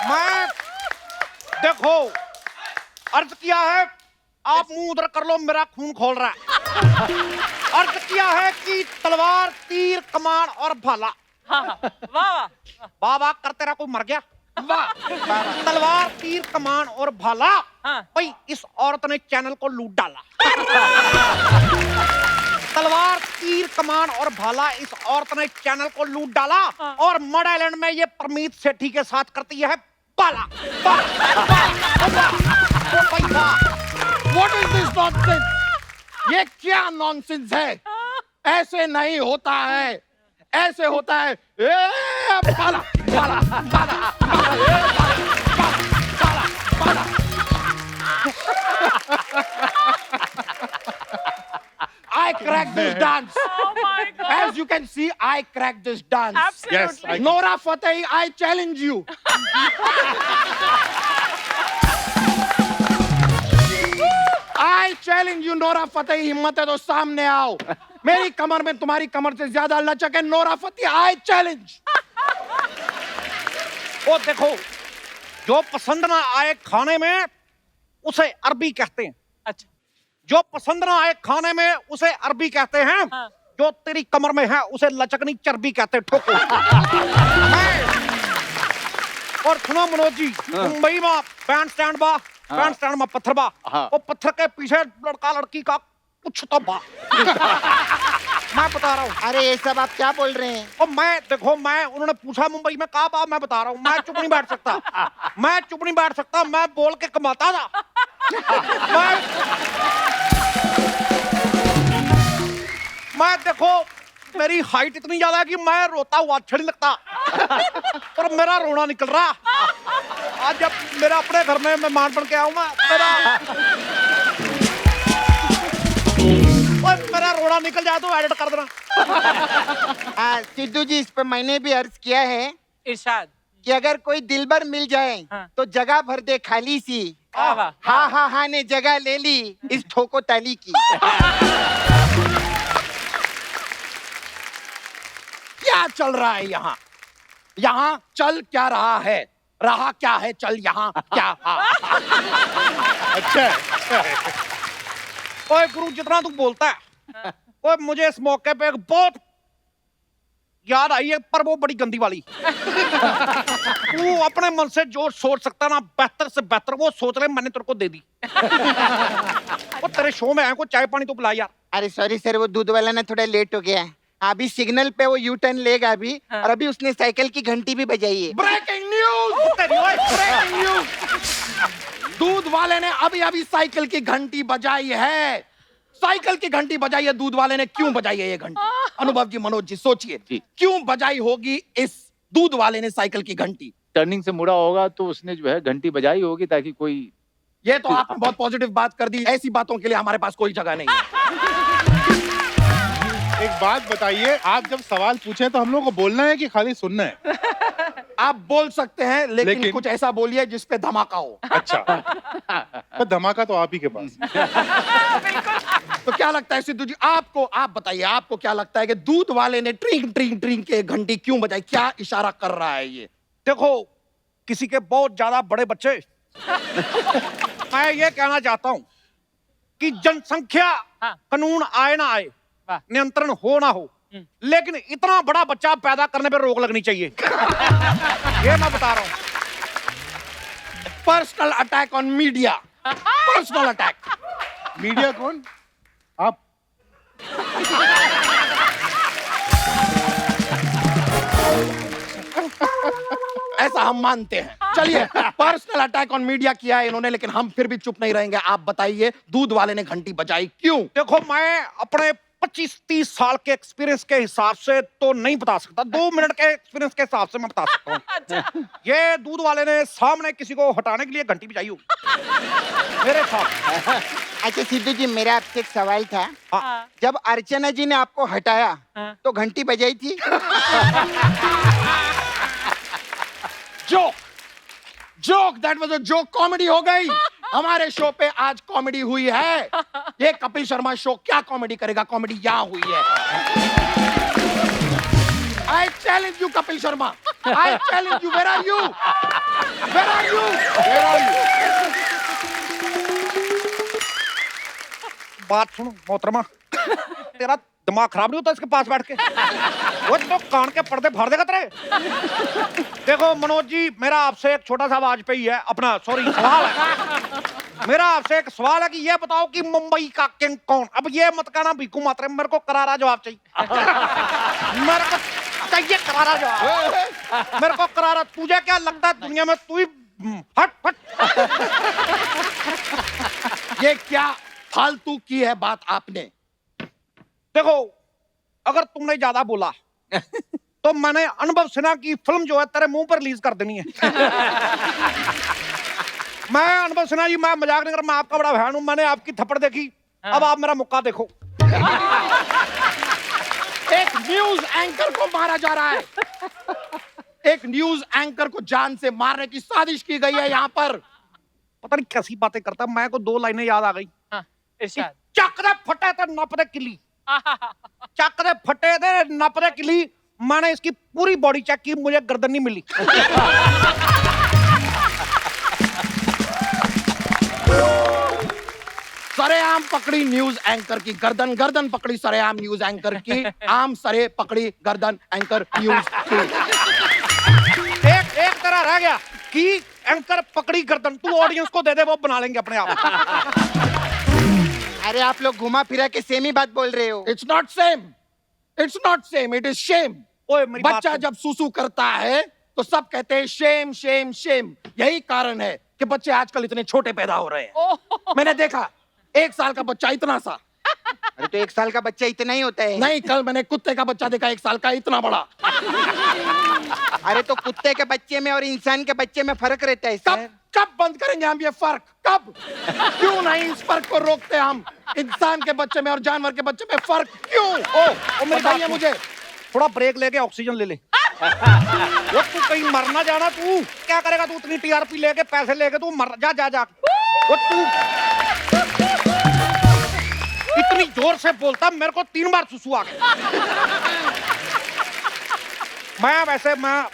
मैं देखो अर्ज किया है, आप मुंह उधर कर लो, मेरा खून खोल रहा है। अर्ज किया है कि तलवार तीर कमान और भाला। वाह वाह वाह करते रहा, कोई मर गया। वाह तलवार तीर कमान और भाला। हाँ। भाई इस औरत ने चैनल को लूट डाला। तलवार तीर कमान और भाला, इस औरत ने चैनल को लूट डाला। हाँ। और मड आइलैंड में ये परमीत सेठी के साथ करती है Bala. What is this nonsense? ये क्या नॉनसेंस है? ऐसे नहीं होता है, ऐसे होता है ए बाला बाला बाला बाला, ए, बाला, बाला, I cracked this dance. Oh my God. As you can see, I cracked this dance. Absolutely. Yes, Nora Fateh, I challenge you. I challenge you, Nora Fateh. हिम्मत है तो सामने आओ। मेरी कमर में तुम्हारी कमर से ज्यादा लचक है, नोरा फतेही। I challenge. ओ देखो, जो पसंद ना आए खाने में उसे अरबी कहते हैं। अच्छा जो पसंद ना आए खाने में उसे अरबी कहते हैं। हाँ। जो तेरी कमर में है उसे लचकनी चर्बी कहते हैं। ठोको। और सुनो मनोज जी, मुंबई में बैंड स्टैंड बा, बैंड स्टैंड में पत्थर बा। हाँ। वो पत्थर के पीछे लड़का लड़की का कुछ तो बा। मैं बता रहा हूँ। अरे ये सब आप क्या बोल रहे हैं? और मैं देखो, मैं उन्होंने पूछा मुंबई में कहा बा, मैं बता रहा हूँ। मैं चुप नहीं बैठ सकता, मैं चुप नहीं बैठ सकता, मैं बोल के कमाता था। मैं देखो, मेरी हाइट इतनी ज्यादा है कि मैं रोता हुआ अच्छा नहीं लगता। और मेरा रोना निकल रहा। आज जब मेरा अपने घर में मेहमान बन के आऊं मैं, मेरा मेरा रोड़ा निकल जाए तो एडिट कर देना। सिद्धू जी, इस पे मैंने भी अर्ज किया है इरशाद। कि अगर कोई दिलबर मिल जाए हाँ। तो जगह भर दे खाली सी। वाह, वाह। हाँ हाँ हाँ ने जगह ले ली इस ठोको ताली की। क्या चल रहा है यहाँ? यहाँ चल क्या रहा है? रहा क्या है? चल यहाँ क्या? अच्छा है, अच्छा है। ओए गुरु, जितना तू बोलता है, ओए मुझे इस मौके पे एक बहुत याद आई है, पर वो बड़ी गंदी वाली। तू अपने मन से जो सोच सकता ना, बेहतर से बेहतर वो सोच रहे, मैंने तेरे को दे दी। वो तेरे शो में आए को चाय पानी तो पिला यार। अरे सॉरी सर, वो दूध वाला ना थोड़ा लेट हो गया है। अभी सिग्नल पे वो यू टर्न लेगा अभी। हाँ। और अभी उसने साइकिल की घंटी भी बजाई है। Breaking news! Breaking news! दूध वाले ने अभी अभी साइकिल की घंटी बजाई है। साइकिल की घंटी बजाई है दूध वाले ने। क्यों बजाई है ये घंटी? अनुभव जी, मनोज जी, सोचिए क्यों बजाई होगी इस दूध वाले ने साइकिल की घंटी? टर्निंग से मुड़ा होगा तो उसने जो है घंटी बजाई होगी ताकि कोई। ये तो आपने बहुत पॉजिटिव बात कर दी। ऐसी बातों के लिए हमारे पास कोई जगह नहीं है। एक बात बताइए, आप जब सवाल पूछे तो हम लोग को बोलना है कि खाली सुनना है? आप बोल सकते हैं, लेकिन लेकिन- कुछ ऐसा बोलिए जिस पे धमाका हो। अच्छा, तो धमाका तो आप ही के पास। तो क्या लगता है सिद्धू जी, आपको? आप बताइए, आपको क्या लगता है कि दूध वाले ने ट्रिंग ट्रिंग ट्रिंग के घंटी क्यों बजाई? क्या इशारा कर रहा है ये? देखो, किसी के बहुत ज्यादा बड़े बच्चे, मैं ये कहना चाहता हूं कि जनसंख्या हाँ। कानून आए ना आए, वाह। नियंत्रण हो ना हो, लेकिन इतना बड़ा बच्चा पैदा करने पे रोक लगनी चाहिए। ये मैं बता रहा हूं। Personal attack on media. Personal attack. Media कौन? आप? ऐसा हम मानते हैं। चलिए, पर्सनल अटैक ऑन मीडिया किया है इन्होंने, लेकिन हम फिर भी चुप नहीं रहेंगे। आप बताइए, दूध वाले ने घंटी बजाई क्यों? देखो, मैं अपने 25-30 साल के एक्सपीरियंस के हिसाब से तो नहीं बता सकता, 2 मिनट के एक्सपीरियंस के हिसाब से मैं बता सकता हूँ। अच्छा। ये दूध वाले ने सामने किसी को हटाने के लिए घंटी बजाई होगी मेरे साथ। अच्छा सिद्धू जी, मेरा आपसे एक सवाल था। हाँ। जब अर्चना जी ने आपको हटाया हाँ। तो घंटी बजाई थी? Joke, joke, that was a joke. Comedy हो गई। हमारे शो पे आज कॉमेडी हुई है। ये कपिल शर्मा शो क्या कॉमेडी करेगा? कॉमेडी यहाँ हुई है। I challenge you Kapil Sharma, I challenge you. Where are you? Where are you? Where are you? बात सुनो मोहतरमा, तेरा दिमाग खराब नहीं होता इसके पास बैठ के? वो तो कान के पर्दे फाड़ देगा तेरे। देखो मनोज जी, मेरा आपसे एक छोटा सा वाजपेयी है अपना, सॉरी, सवाल है। मेरा आपसे एक सवाल है कि ये बताओ कि मुंबई का किंग कौन? अब ये मत कहना भीखू मात्रे, मेरे को करारा जवाब चाहिए। मेरे को चाहिए करारा जवाब। मेरे को करारा। तुझे क्या लगता है दुनिया में तू ही? हट हट। ये क्या फालतू की है बात आपने? देखो, अगर तुमने ज्यादा बोला तो मैंने अनुभव सिन्हा की फिल्म जो है तेरे मुंह पर रिलीज कर देनी है। मैं अनुभव सिन्हा जी, मैं मजाक नहीं कर रहा, मैं आपका बड़ा फैन हूं। मैंने आपकी थप्पड़ देखी, अब आप मेरा मुक्का देखो। एक न्यूज एंकर को मारा जा रहा है। एक न्यूज एंकर को जान से मारने की साजिश की गई है यहाँ पर। पता नहीं कैसी बातें करता। मैं को 2 लाइनें याद आ गई। हाँ, इरशाद। ਚੱਕ ਦੇ फटे थे नप दे किली, ਚੱਕ दे फटे थे नप दे किली। मैंने इसकी पूरी बॉडी चेक की, मुझे गर्दन नहीं मिली। सरेआम पकड़ी न्यूज एंकर की गर्दन, गर्दन पकड़ी सरेआम न्यूज एंकर की, आम सरे पकड़ी गर्दन एंकर न्यूज की। एक तरह रह गया कि एंकर पकड़ी गर्दन। तू ऑडियंस को दे दे, वो बना लेंगे अपने आप। अरे आप लोग घुमा फिरा के सेम ही बात बोल रहे हो। It's not same, it's not same, it is shame. ओए मेरी बात बच्चा सुन। जब सुसु करता है तो सब कहते हैं शेम शेम शेम। यही कारण है कि बच्चे आजकल इतने छोटे पैदा हो रहे हैं। मैंने देखा 1 साल का बच्चा इतना सा। अरे तो 1 साल का बच्चा इतना ही होता है? नहीं, कल मैंने कुत्ते का बच्चा देखा 1 साल का, इतना बड़ा। अरे तो कुत्ते के बच्चे में और इंसान के बच्चे में फर्क रहता है कब सर। कब बंद करेंगे हम ये फर्क? कब? क्यों नहीं इस फर्क को रोकते हम? इंसान के बच्चे में और जानवर के बच्चे में फर्क क्यों? ओ मेरी बताइए बात मुझे। थोड़ा ब्रेक लेके ऑक्सीजन ले ले। वो तू कहीं मर ना जाना। तू क्या करेगा? तू इतनी टीआरपी लेके पैसे लेके तू मर जा जा जा। वो तू इतनी जोर से बोलता मेरे को 3 बार सुसु आ गया। मैं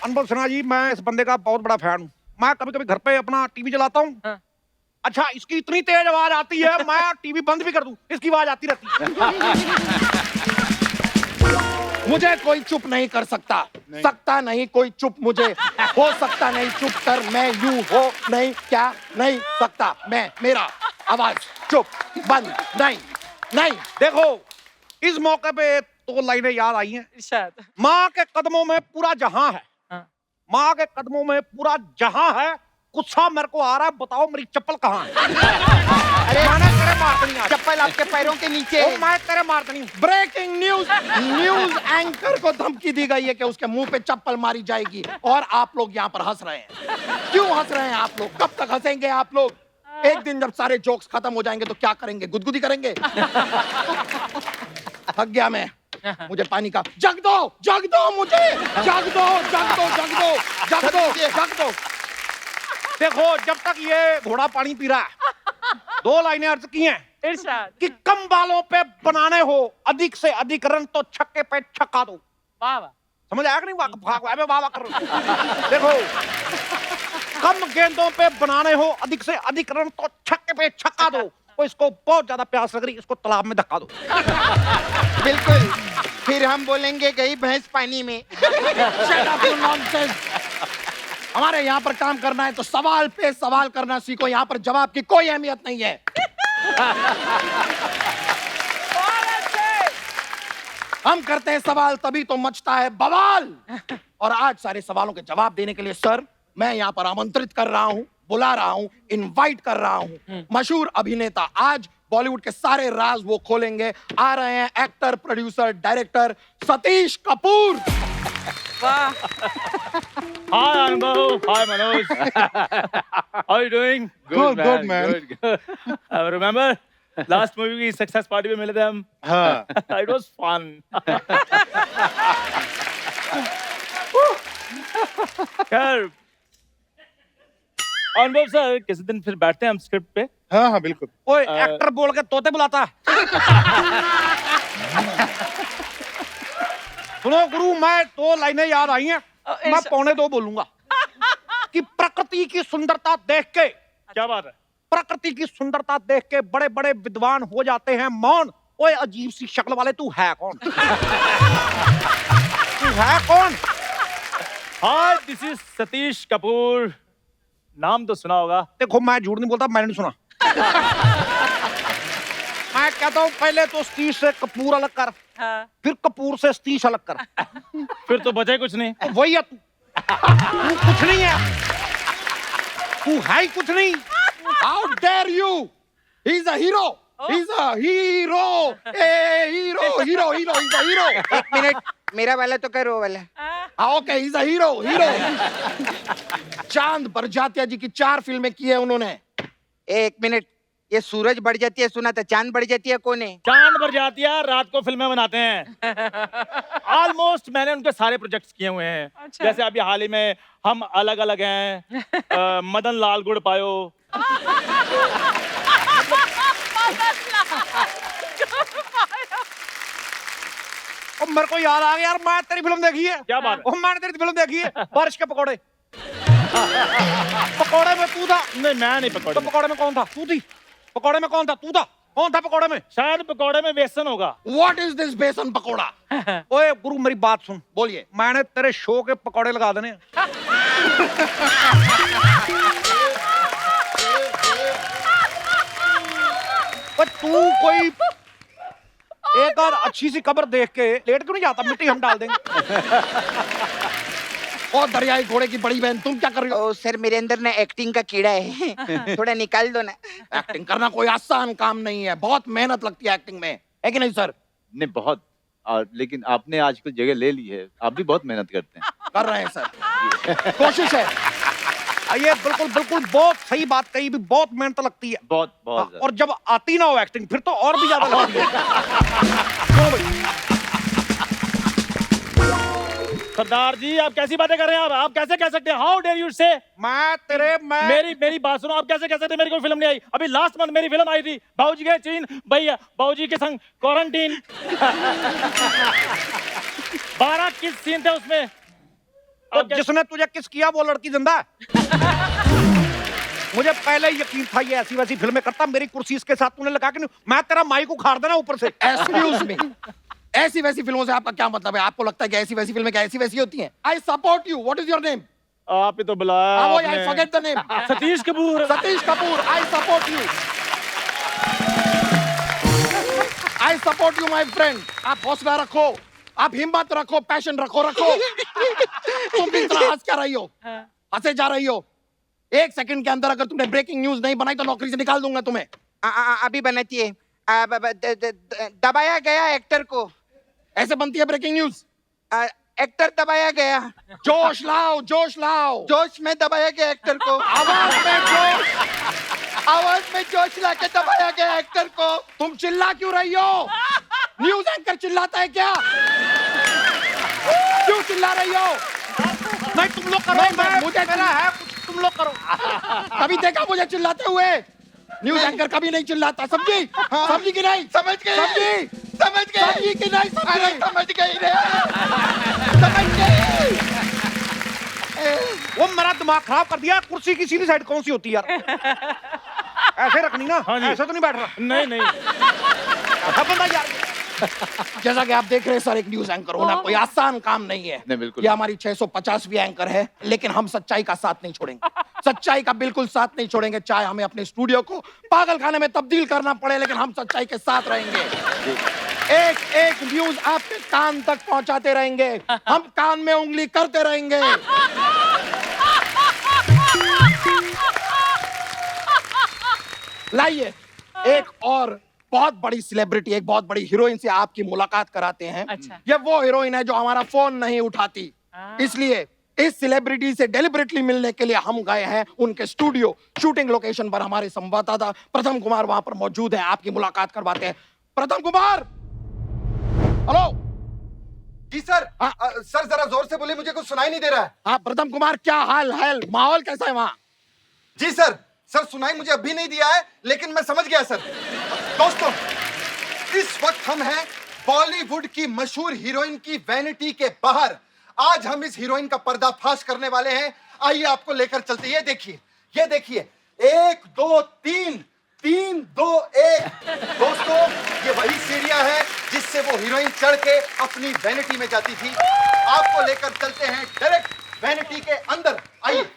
अनुभव सिन्हा जी, मैं इस बंदे का बहुत बड़ा फैन हूँ। मैं कभी कभी घर पे अपना टीवी चलाता हूँ। हाँ। अच्छा, इसकी इतनी तेज आवाज आती है मैं टीवी बंद भी कर दूं, इसकी आवाज आती रहती है। मुझे कोई चुप नहीं कर सकता। सकता नहीं कोई चुप मुझे। हो सकता नहीं चुप कर मैं यूं हो नहीं क्या नहीं सकता मैं। मेरा आवाज चुप बंद नहीं नहीं। देखो, इस मौके पे 2 लाइनें याद आई हैं। इरशाद। माँ के कदमों में पूरा जहां है। हाँ। माँ के कदमों में पूरा जहां है। गुस्सा मेरे को आ रहा है, बताओ मेरी चप्पल कहाँ है? अरे मैंने तेरे मार देनी आज। चप्पल आपके पैरों के नीचे ओ, है। मैं तेरे मार देनी। Breaking news. न्यूज एंकर को धमकी दी गई है कि उसके मुंह पे चप्पल मारी जाएगी और आप लोग यहाँ पर हंस रहे हैं। क्यों हंस रहे हैं आप लोग? कब तक हंसेंगे आप लोग? एक दिन जब सारे जोक्स खत्म हो जाएंगे तो क्या करेंगे? गुदगुदी करेंगे? थक गया मैं। मुझे पानी का जग दो मुझे। जग दो। देखो, जब तक ये घोड़ा पानी पी रहा है 2 लाइनें अर्ज की हैं इरशाद। कि कम बालों पे बनाने हो अधिक से अधिक रन तो छक्के पे छक्का दो। वाह वाह। समझ आया कि नहीं? मैं वाह कर रहा हूं। देखो, कम गेंदों पे बनाने हो अधिक से अधिक रन तो छक्के पे छक्का दो। तो इसको बहुत ज्यादा प्यास लग रही, इसको तालाब में धक्का दो। बिल्कुल। फिर हम बोलेंगे गई भैंस पानी में। Shut up, you nonsense! हमारे यहाँ पर काम करना है तो सवाल पे सवाल करना सीखो। यहाँ पर जवाब की कोई अहमियत नहीं है। हम करते हैं सवाल तभी तो मचता है बवाल। और आज सारे सवालों के जवाब देने के लिए सर मैं यहाँ पर आमंत्रित कर रहा हूँ, बुला रहा हूँ, इनवाइट कर रहा हूँ मशहूर अभिनेता। आज बॉलीवुड के सारे राज वो खोलेंगे। आ रहे हैं actor, producer, director Satish Kapoor. वाह। Hi Anubhav, hi Manoj. How are you doing? Good, man. Good. Remember last movie की success party में मिले थे हम? हाँ। It was fun. खैर, अनुभव सर किसी दिन फिर बैठते हैं हम स्क्रिप्ट पे। हाँ बिल्कुल। ओए, एक्टर बोल के तोते बुलाता। सुनो गुरु, मैं 2 लाइनें याद आई हैं। मैं 1:45 बोलूंगा कि प्रकृति की सुंदरता देख के, क्या बात है? प्रकृति की सुंदरता देख के बड़े बड़े विद्वान हो जाते हैं मौन। ओए, अजीब सी शक्ल वाले, तू है कौन? तू है कौन? Hi, this is Satish Kapoor. नाम तो सुना होगा। देखो, मैं झूठ नहीं बोलता, मैंने नहीं सुना। मैं कहता हूँ पहले तो सतीश से कपूर अलग कर, हाँ। फिर कपूर से सतीश अलग कर। फिर तो बचा ही कुछ नहीं। तो वही है तू। तू कुछ नहीं है, तू है ही कुछ नहीं। How dare you? He's a hero. He's a hero. Hey, hero. He's a hero. 1 minute, मेरा वाला तो करो वाला। Okay, he's a hero. चांद बरजातिया जी की 4 फिल्में की है उन्होंने। 1 मिनट, ये सूरज बढ़ जाती है सुना था, चांद बढ़ जाती है कौन है? चांद भर जाती है, रात को फिल्में बनाते हैं। ऑलमोस्ट मैंने उनके सारे प्रोजेक्ट्स किए हुए हैं। अच्छा। जैसे अभी हाल ही में हम अलग अलग हैं, मदन लाल गुड़ पायो। और मेरे को याद आ गया यार, मैं तेरी फिल्म देखी है। क्या बात है? और मैंने तेरी फिल्म देखी है, बारिश के पकौड़े। पकौड़े में तू था? नहीं, मैं नहीं तो पकौड़े में। पकौड़े में कौन था? तू थी। पकौड़े में कौन था? तू था। कौन था पकौड़े में? शायद पकौड़े में बेसन होगा। What is this बेसन पकोड़ा? ओए गुरु, मेरी बात सुन। बोलिए। मैंने तेरे शो के पकौड़े लगा देने हैं। पर तू कोई एक और अच्छी सी कब्र देख के लेट क्यों नहीं जाता? मिट्टी हम डाल देंगे। और दरियाई घोड़े की बड़ी बहन, तुम क्या कर रही हो? ओ सर, मेरे अंदर ना एक्टिंग का कीड़ा है। थोड़ा निकाल दो ना। एक्टिंग करना कोई आसान काम नहीं है, बहुत मेहनत लगती है एक्टिंग में, है कि नहीं सर? नहीं, बहुत। और लेकिन आपने आजकल जगह ले ली है, आप भी बहुत मेहनत करते हैं। कर रहे हैं सर, कोशिश है। ये बिल्कुल बिल्कुल बहुत सही बात कही भी, बहुत मेहनत लगती है। बहुत बहुत ज्यादा। और जब आती ना हो एक्टिंग फिर तो और भी ज्यादा लगती है। क्यों भाई? सरदार जी आप कैसी बातें कर रहे हैं? आप कैसे कह सकते हैं? हाउ डेयर यू से? मैं मेरी बात सुनो, आप कैसे कह सकते हैं मेरी कोई फिल्म नहीं आई? अभी लास्ट मंथ मेरी फिल्म आई थी, बाबूजी गए चीन, भैया बाबूजी के संग क्वारंटीन। 12 किस सीन थे उसमें? तो जिसने तुझे किस किया वो लड़की जिंदा है। मुझे पहले ही यकीन था ये ऐसी वैसी फिल्में करता। मेरी कुर्सी इसके साथ तूने लगा के नहीं, मैं तेरा माइक उखाड़ देना ऊपर से। एक्सक्यूज मी, ऐसी वैसी फिल्मों से आपका क्या मतलब है? आपको लगता है कि ऐसी वैसी फिल्में क्या ऐसी वैसी होती हैं? I support you. What is your name? आप ही तो बुलाया आई आपने। Forget the name. Satish Kapoor. Satish Kapoor, I support you. I support you my friend. आप हौसला रखो, आप हिम्मत रखो, पैशन रखो। तुम भी इतना हंस क्या रही हो? हंसे जा रही हो। 1 सेकंड के अंदर अगर तुमने ब्रेकिंग न्यूज नहीं बनाई तो नौकरी से निकाल दूंगा तुम्हें। अभी बनाती है। दबाया गया एक्टर को। ऐसे बनती है ब्रेकिंग न्यूज। एक्टर दबाया गया। जोश लाओ, जोश लाओ। जोश में दबाया गया एक्टर को। आवाज में जोश लाके दबाया गया एक्टर को। तुम चिल्ला क्यों रही हो? न्यूज एंकर चिल्लाता है क्या? क्यों चिल्ला रही हो? नहीं तुम लोग करो, नहीं, मुझे मेरा है कुछ, तुम लोग करो। कभी देखा मुझे चिल्लाते हुए? न्यूज एंकर कभी नहीं चिल्लाता, समझी? समझी कि नहीं? समझ गए। समझी? समझ गए। समझी कि नहीं अरे समझी? समझ गई रे। समझ गई। वो मेरा दिमाग खराब कर दिया। कुर्सी की सीधी साइड कौन सी होती है यार? ऐसे रखनी ना। हाँ जी। ऐसे तो नहीं बैठ रहा। नहीं ऐसा बंदा यार। जैसा कि आप देख रहे हैं सर, एक न्यूज एंकर होना कोई आसान काम नहीं है। नहीं, बिल्कुल। ये हमारी 650वीं एंकर है, लेकिन हम सच्चाई का साथ नहीं छोड़ेंगे। सच्चाई का बिल्कुल साथ नहीं छोड़ेंगे, चाहे हमें अपने स्टूडियो को पागल खाने में तब्दील करना पड़े, लेकिन हम सच्चाई के साथ रहेंगे। एक एक न्यूज आपके कान तक पहुंचाते रहेंगे। हम कान में उंगली करते रहेंगे। लाइए एक और बहुत बड़ी सेलिब्रिटी, एक बहुत बड़ी हीरोइन से आपकी मुलाकात कराते हैं। अच्छा। ये वो हीरोइन है जो हमारा फोन नहीं उठाती, इसलिए इस सेलिब्रिटी से डेलिबरेटली मिलने के लिए हम गए हैं उनके स्टूडियो शूटिंग लोकेशन पर। हमारे संवाददाता प्रथम कुमार वहां पर मौजूद है, आपकी मुलाकात करवाते हैं। प्रथम कुमार, हेलो। जी सर। सर जरा जोर से बोले, मुझे कुछ सुनाई नहीं दे रहा है। हाँ प्रथम कुमार, क्या हाल है? माहौल कैसा है वहाँ? जी सर। सर सुनाई मुझे अभी नहीं दिया है, लेकिन मैं समझ गया सर। दोस्तों, इस वक्त हम हैं बॉलीवुड की मशहूर हीरोइन की वैनिटी के बाहर। आज हम इस हीरोइन का पर्दाफाश करने वाले हैं। आइए आपको लेकर चलते हैं। ये देखिए 1 2 3 3 2 1। दोस्तों, ये वही सीढ़ियां हैं जिससे वो हीरोइन चढ़ के अपनी वैनिटी में जाती थी। आपको लेकर चलते हैं डायरेक्ट वैनिटी के अंदर। आइए।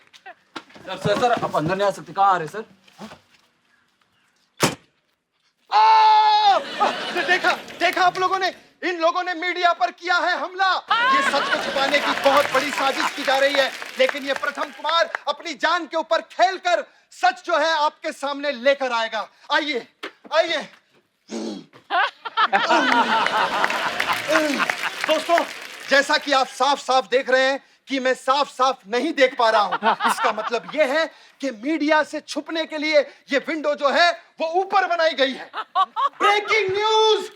सर आप अंदर नहीं आ सकते। कहाँ आ रहे सर? देखा आप लोगों ने? इन लोगों ने मीडिया पर किया है हमला। ये सच को छुपाने की बहुत बड़ी साजिश की जा रही है, लेकिन ये प्रथम कुमार अपनी जान के ऊपर खेलकर सच जो है आपके सामने लेकर आएगा। आइए आइए। दोस्तों, जैसा कि आप साफ साफ देख रहे हैं कि मैं साफ साफ नहीं देख पा रहा हूं। इसका मतलब यह है कि मीडिया से छुपने के लिए ये विंडो जो है वो ऊपर बनाई गई है। ब्रेकिंग न्यूज,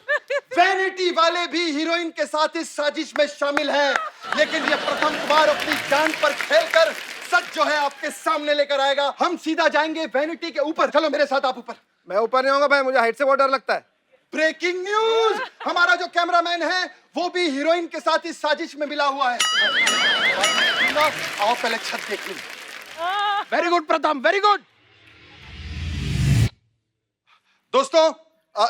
वैनिटी वाले भी हीरोइन के साथ इस साजिश में शामिल हैं, लेकिन ये प्रथम कुमार अपनी जान पर खेलकर सच जो है आपके सामने लेकर आएगा। हम सीधा जाएंगे वैनिटी के ऊपर। चलो मेरे साथ आप ऊपर। मैं ऊपर नहीं होगा भाई, मुझे हाइट से बहुत डर लगता है। ब्रेकिंग न्यूज, हमारा जो कैमरामैन है वो भी हीरोइन के साथ इस साजिश में मिला हुआ है। आओ पहले छत देख लो। वेरी गुड प्रथम, वेरी गुड। दोस्तों,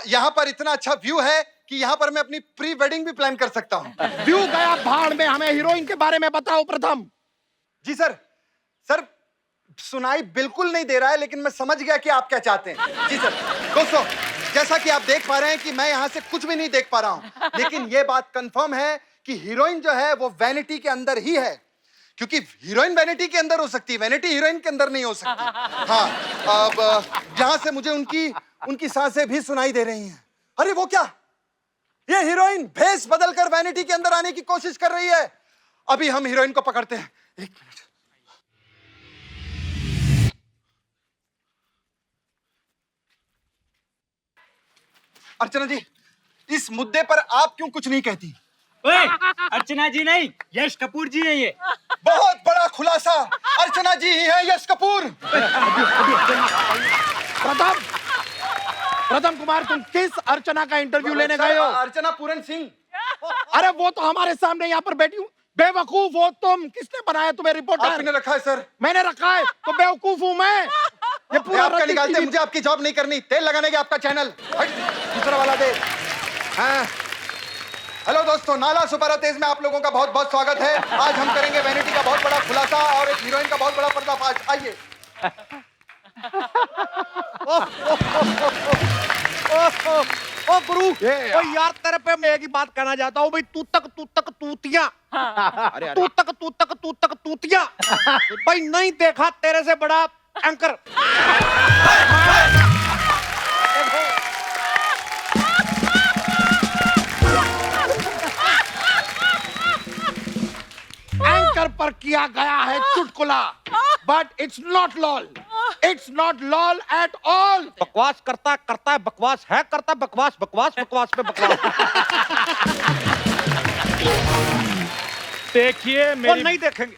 यहाँ पर इतना अच्छा व्यू है कि यहाँ पर मैं अपनी प्री वेडिंग भी प्लान कर सकता हूँ। व्यू गया भाड़ में, हमें हीरोइन के बारे में बताओ प्रथम। जी सर। सर सुनाई बिल्कुल नहीं दे रहा है, लेकिन मैं समझ गया कि आप क्या चाहते हैं। जी सर। दोस्तों, जैसा कि आप देख पा रहे हैं कि मैं यहाँ से कुछ भी नहीं देख पा रहा हूँ, लेकिन ये बात कंफर्म है कि हीरोइन जो है वो वैनिटी के अंदर ही है, क्योंकि हीरोइन वैनिटी के अंदर हो सकती है, वैनिटी हीरोइन के अंदर नहीं हो सकती। हाँ, अब यहाँ से मुझे उनकी सांसें भी सुनाई दे रही हैं। अरे वो क्या, ये हीरोइन भेष बदलकर वैनिटी के अंदर आने की कोशिश कर रही है। अभी हम हीरोइन को पकड़ते हैं। 1 मिनट। अर्चना जी, इस मुद्दे पर आप क्यों कुछ नहीं कहती? अर्चना जी नहीं, यश कपूर जी है ये। बहुत बड़ा खुलासा, अर्चना जी ही है यश कपूर। प्रथम प्रथम कुमार, तुम किस अर्चना का इंटरव्यू लेने गए हो? अर्चना पूरन सिंह। अरे वो तो हमारे सामने यहाँ पर बैठी हूँ। बेवकूफ हो तुम, किसने बनाया तुम्हें रिपोर्टर? आपने रखा है सर। मैंने रखा है तो बेवकूफ हूँ मैं। ये पूरा आपका रद्दी निकालते, टीवी- मुझे आपकी जॉब नहीं करनी। तेल लगाने के आपका चैनल। हट, दूसरा वाला दे। हाँ। हेलो दोस्तों, नाला सुपारा तेज में आप लोगों का बहुत बहुत स्वागत है। आज हम करेंगे वैनिटी का बहुत बड़ा खुलासा और एक हीरोइन का बहुत बड़ा पर्दाफाश। आइए। ओ गुरु, ओ यार तेरे पे मैं एक ही बात कहना चाहता हूँ भाई, तू तक तूतिया, तू तक तूतिया भाई, नहीं देखा तेरे से बड़ा एंकर। एंकर पर किया गया है चुटकुला, but it's not lol, it's not lol at all. बकवास करता है बकवास है, करता बकवास पे बकवास। देखिए वो मेरी नहीं देखेंगे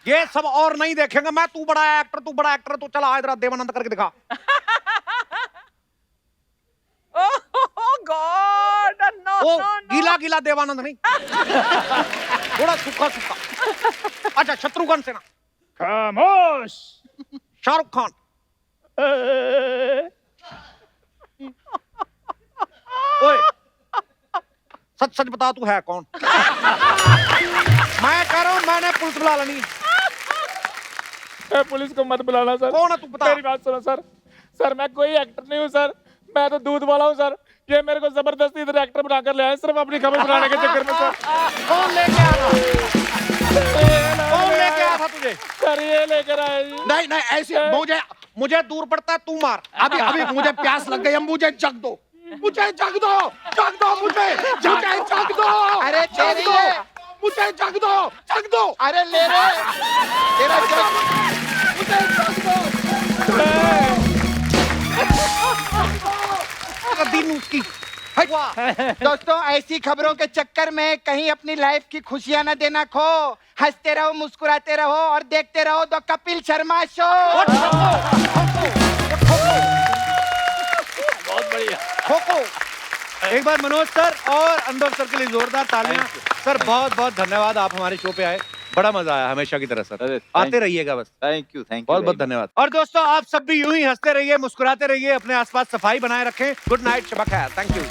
ये सब, और नहीं देखेंगे। मैं, तू बड़ा एक्टर, तू चला इधर देवानंद करके दिखा। Oh God! No, वो no, no. गीला देवानंद नहीं, थोड़ा सूखा। अच्छा, शत्रुघ्न सिन्हा, खामोश। शाहरुख खान, ओए सच बता तू है कौन? मैं कह रहा हूं, मैंने पुलिस बुला लेनी है। पुलिस को मत बुलाना सर। कौन है तू, बता। मेरी बात सुनो सर। सर मैं कोई एक्टर नहीं हूँ सर, मैं तो दूध वाला हूँ सर। ये मेरे को जबरदस्ती इधर एक्टर बनाकर ले आए सिर्फ अपनी खबर बनाने के चक्कर में सर। कौन लेके आया था तुझे? सर ये लेकर आए जी। नहीं ऐसे मुझे दूर पड़ता है, तू मार। अभी मुझे प्यास लग गई है, मुझे जग दो, मुझे जग दो, मुझे जग दो। अरे जग तेरी दो, है। मुझे जग दो। अरे ले रे, तेरा जग। मुझे जग दो। दिन उसकी। दोस्तों, ऐसी खबरों के चक्कर में कहीं अपनी लाइफ की खुशियां न देना खो। हंसते रहो, मुस्कुराते रहो और देखते रहो द कपिल शर्मा शो। बहुत बढ़िया। खोखो। एक बार मनोज सर और अनुभव सर के लिए जोरदार तालियां। सर बहुत बहुत धन्यवाद, आप हमारे शो पे आए, बड़ा मजा आया हमेशा की तरह सर। आते रहिएगा बस। थैंक यू बहुत बहुत धन्यवाद। और दोस्तों, आप सब भी यूं ही हंसते रहिए, मुस्कुराते रहिए, अपने आसपास सफाई बनाए रखें। गुड नाइट, शबा खैर। Thank you.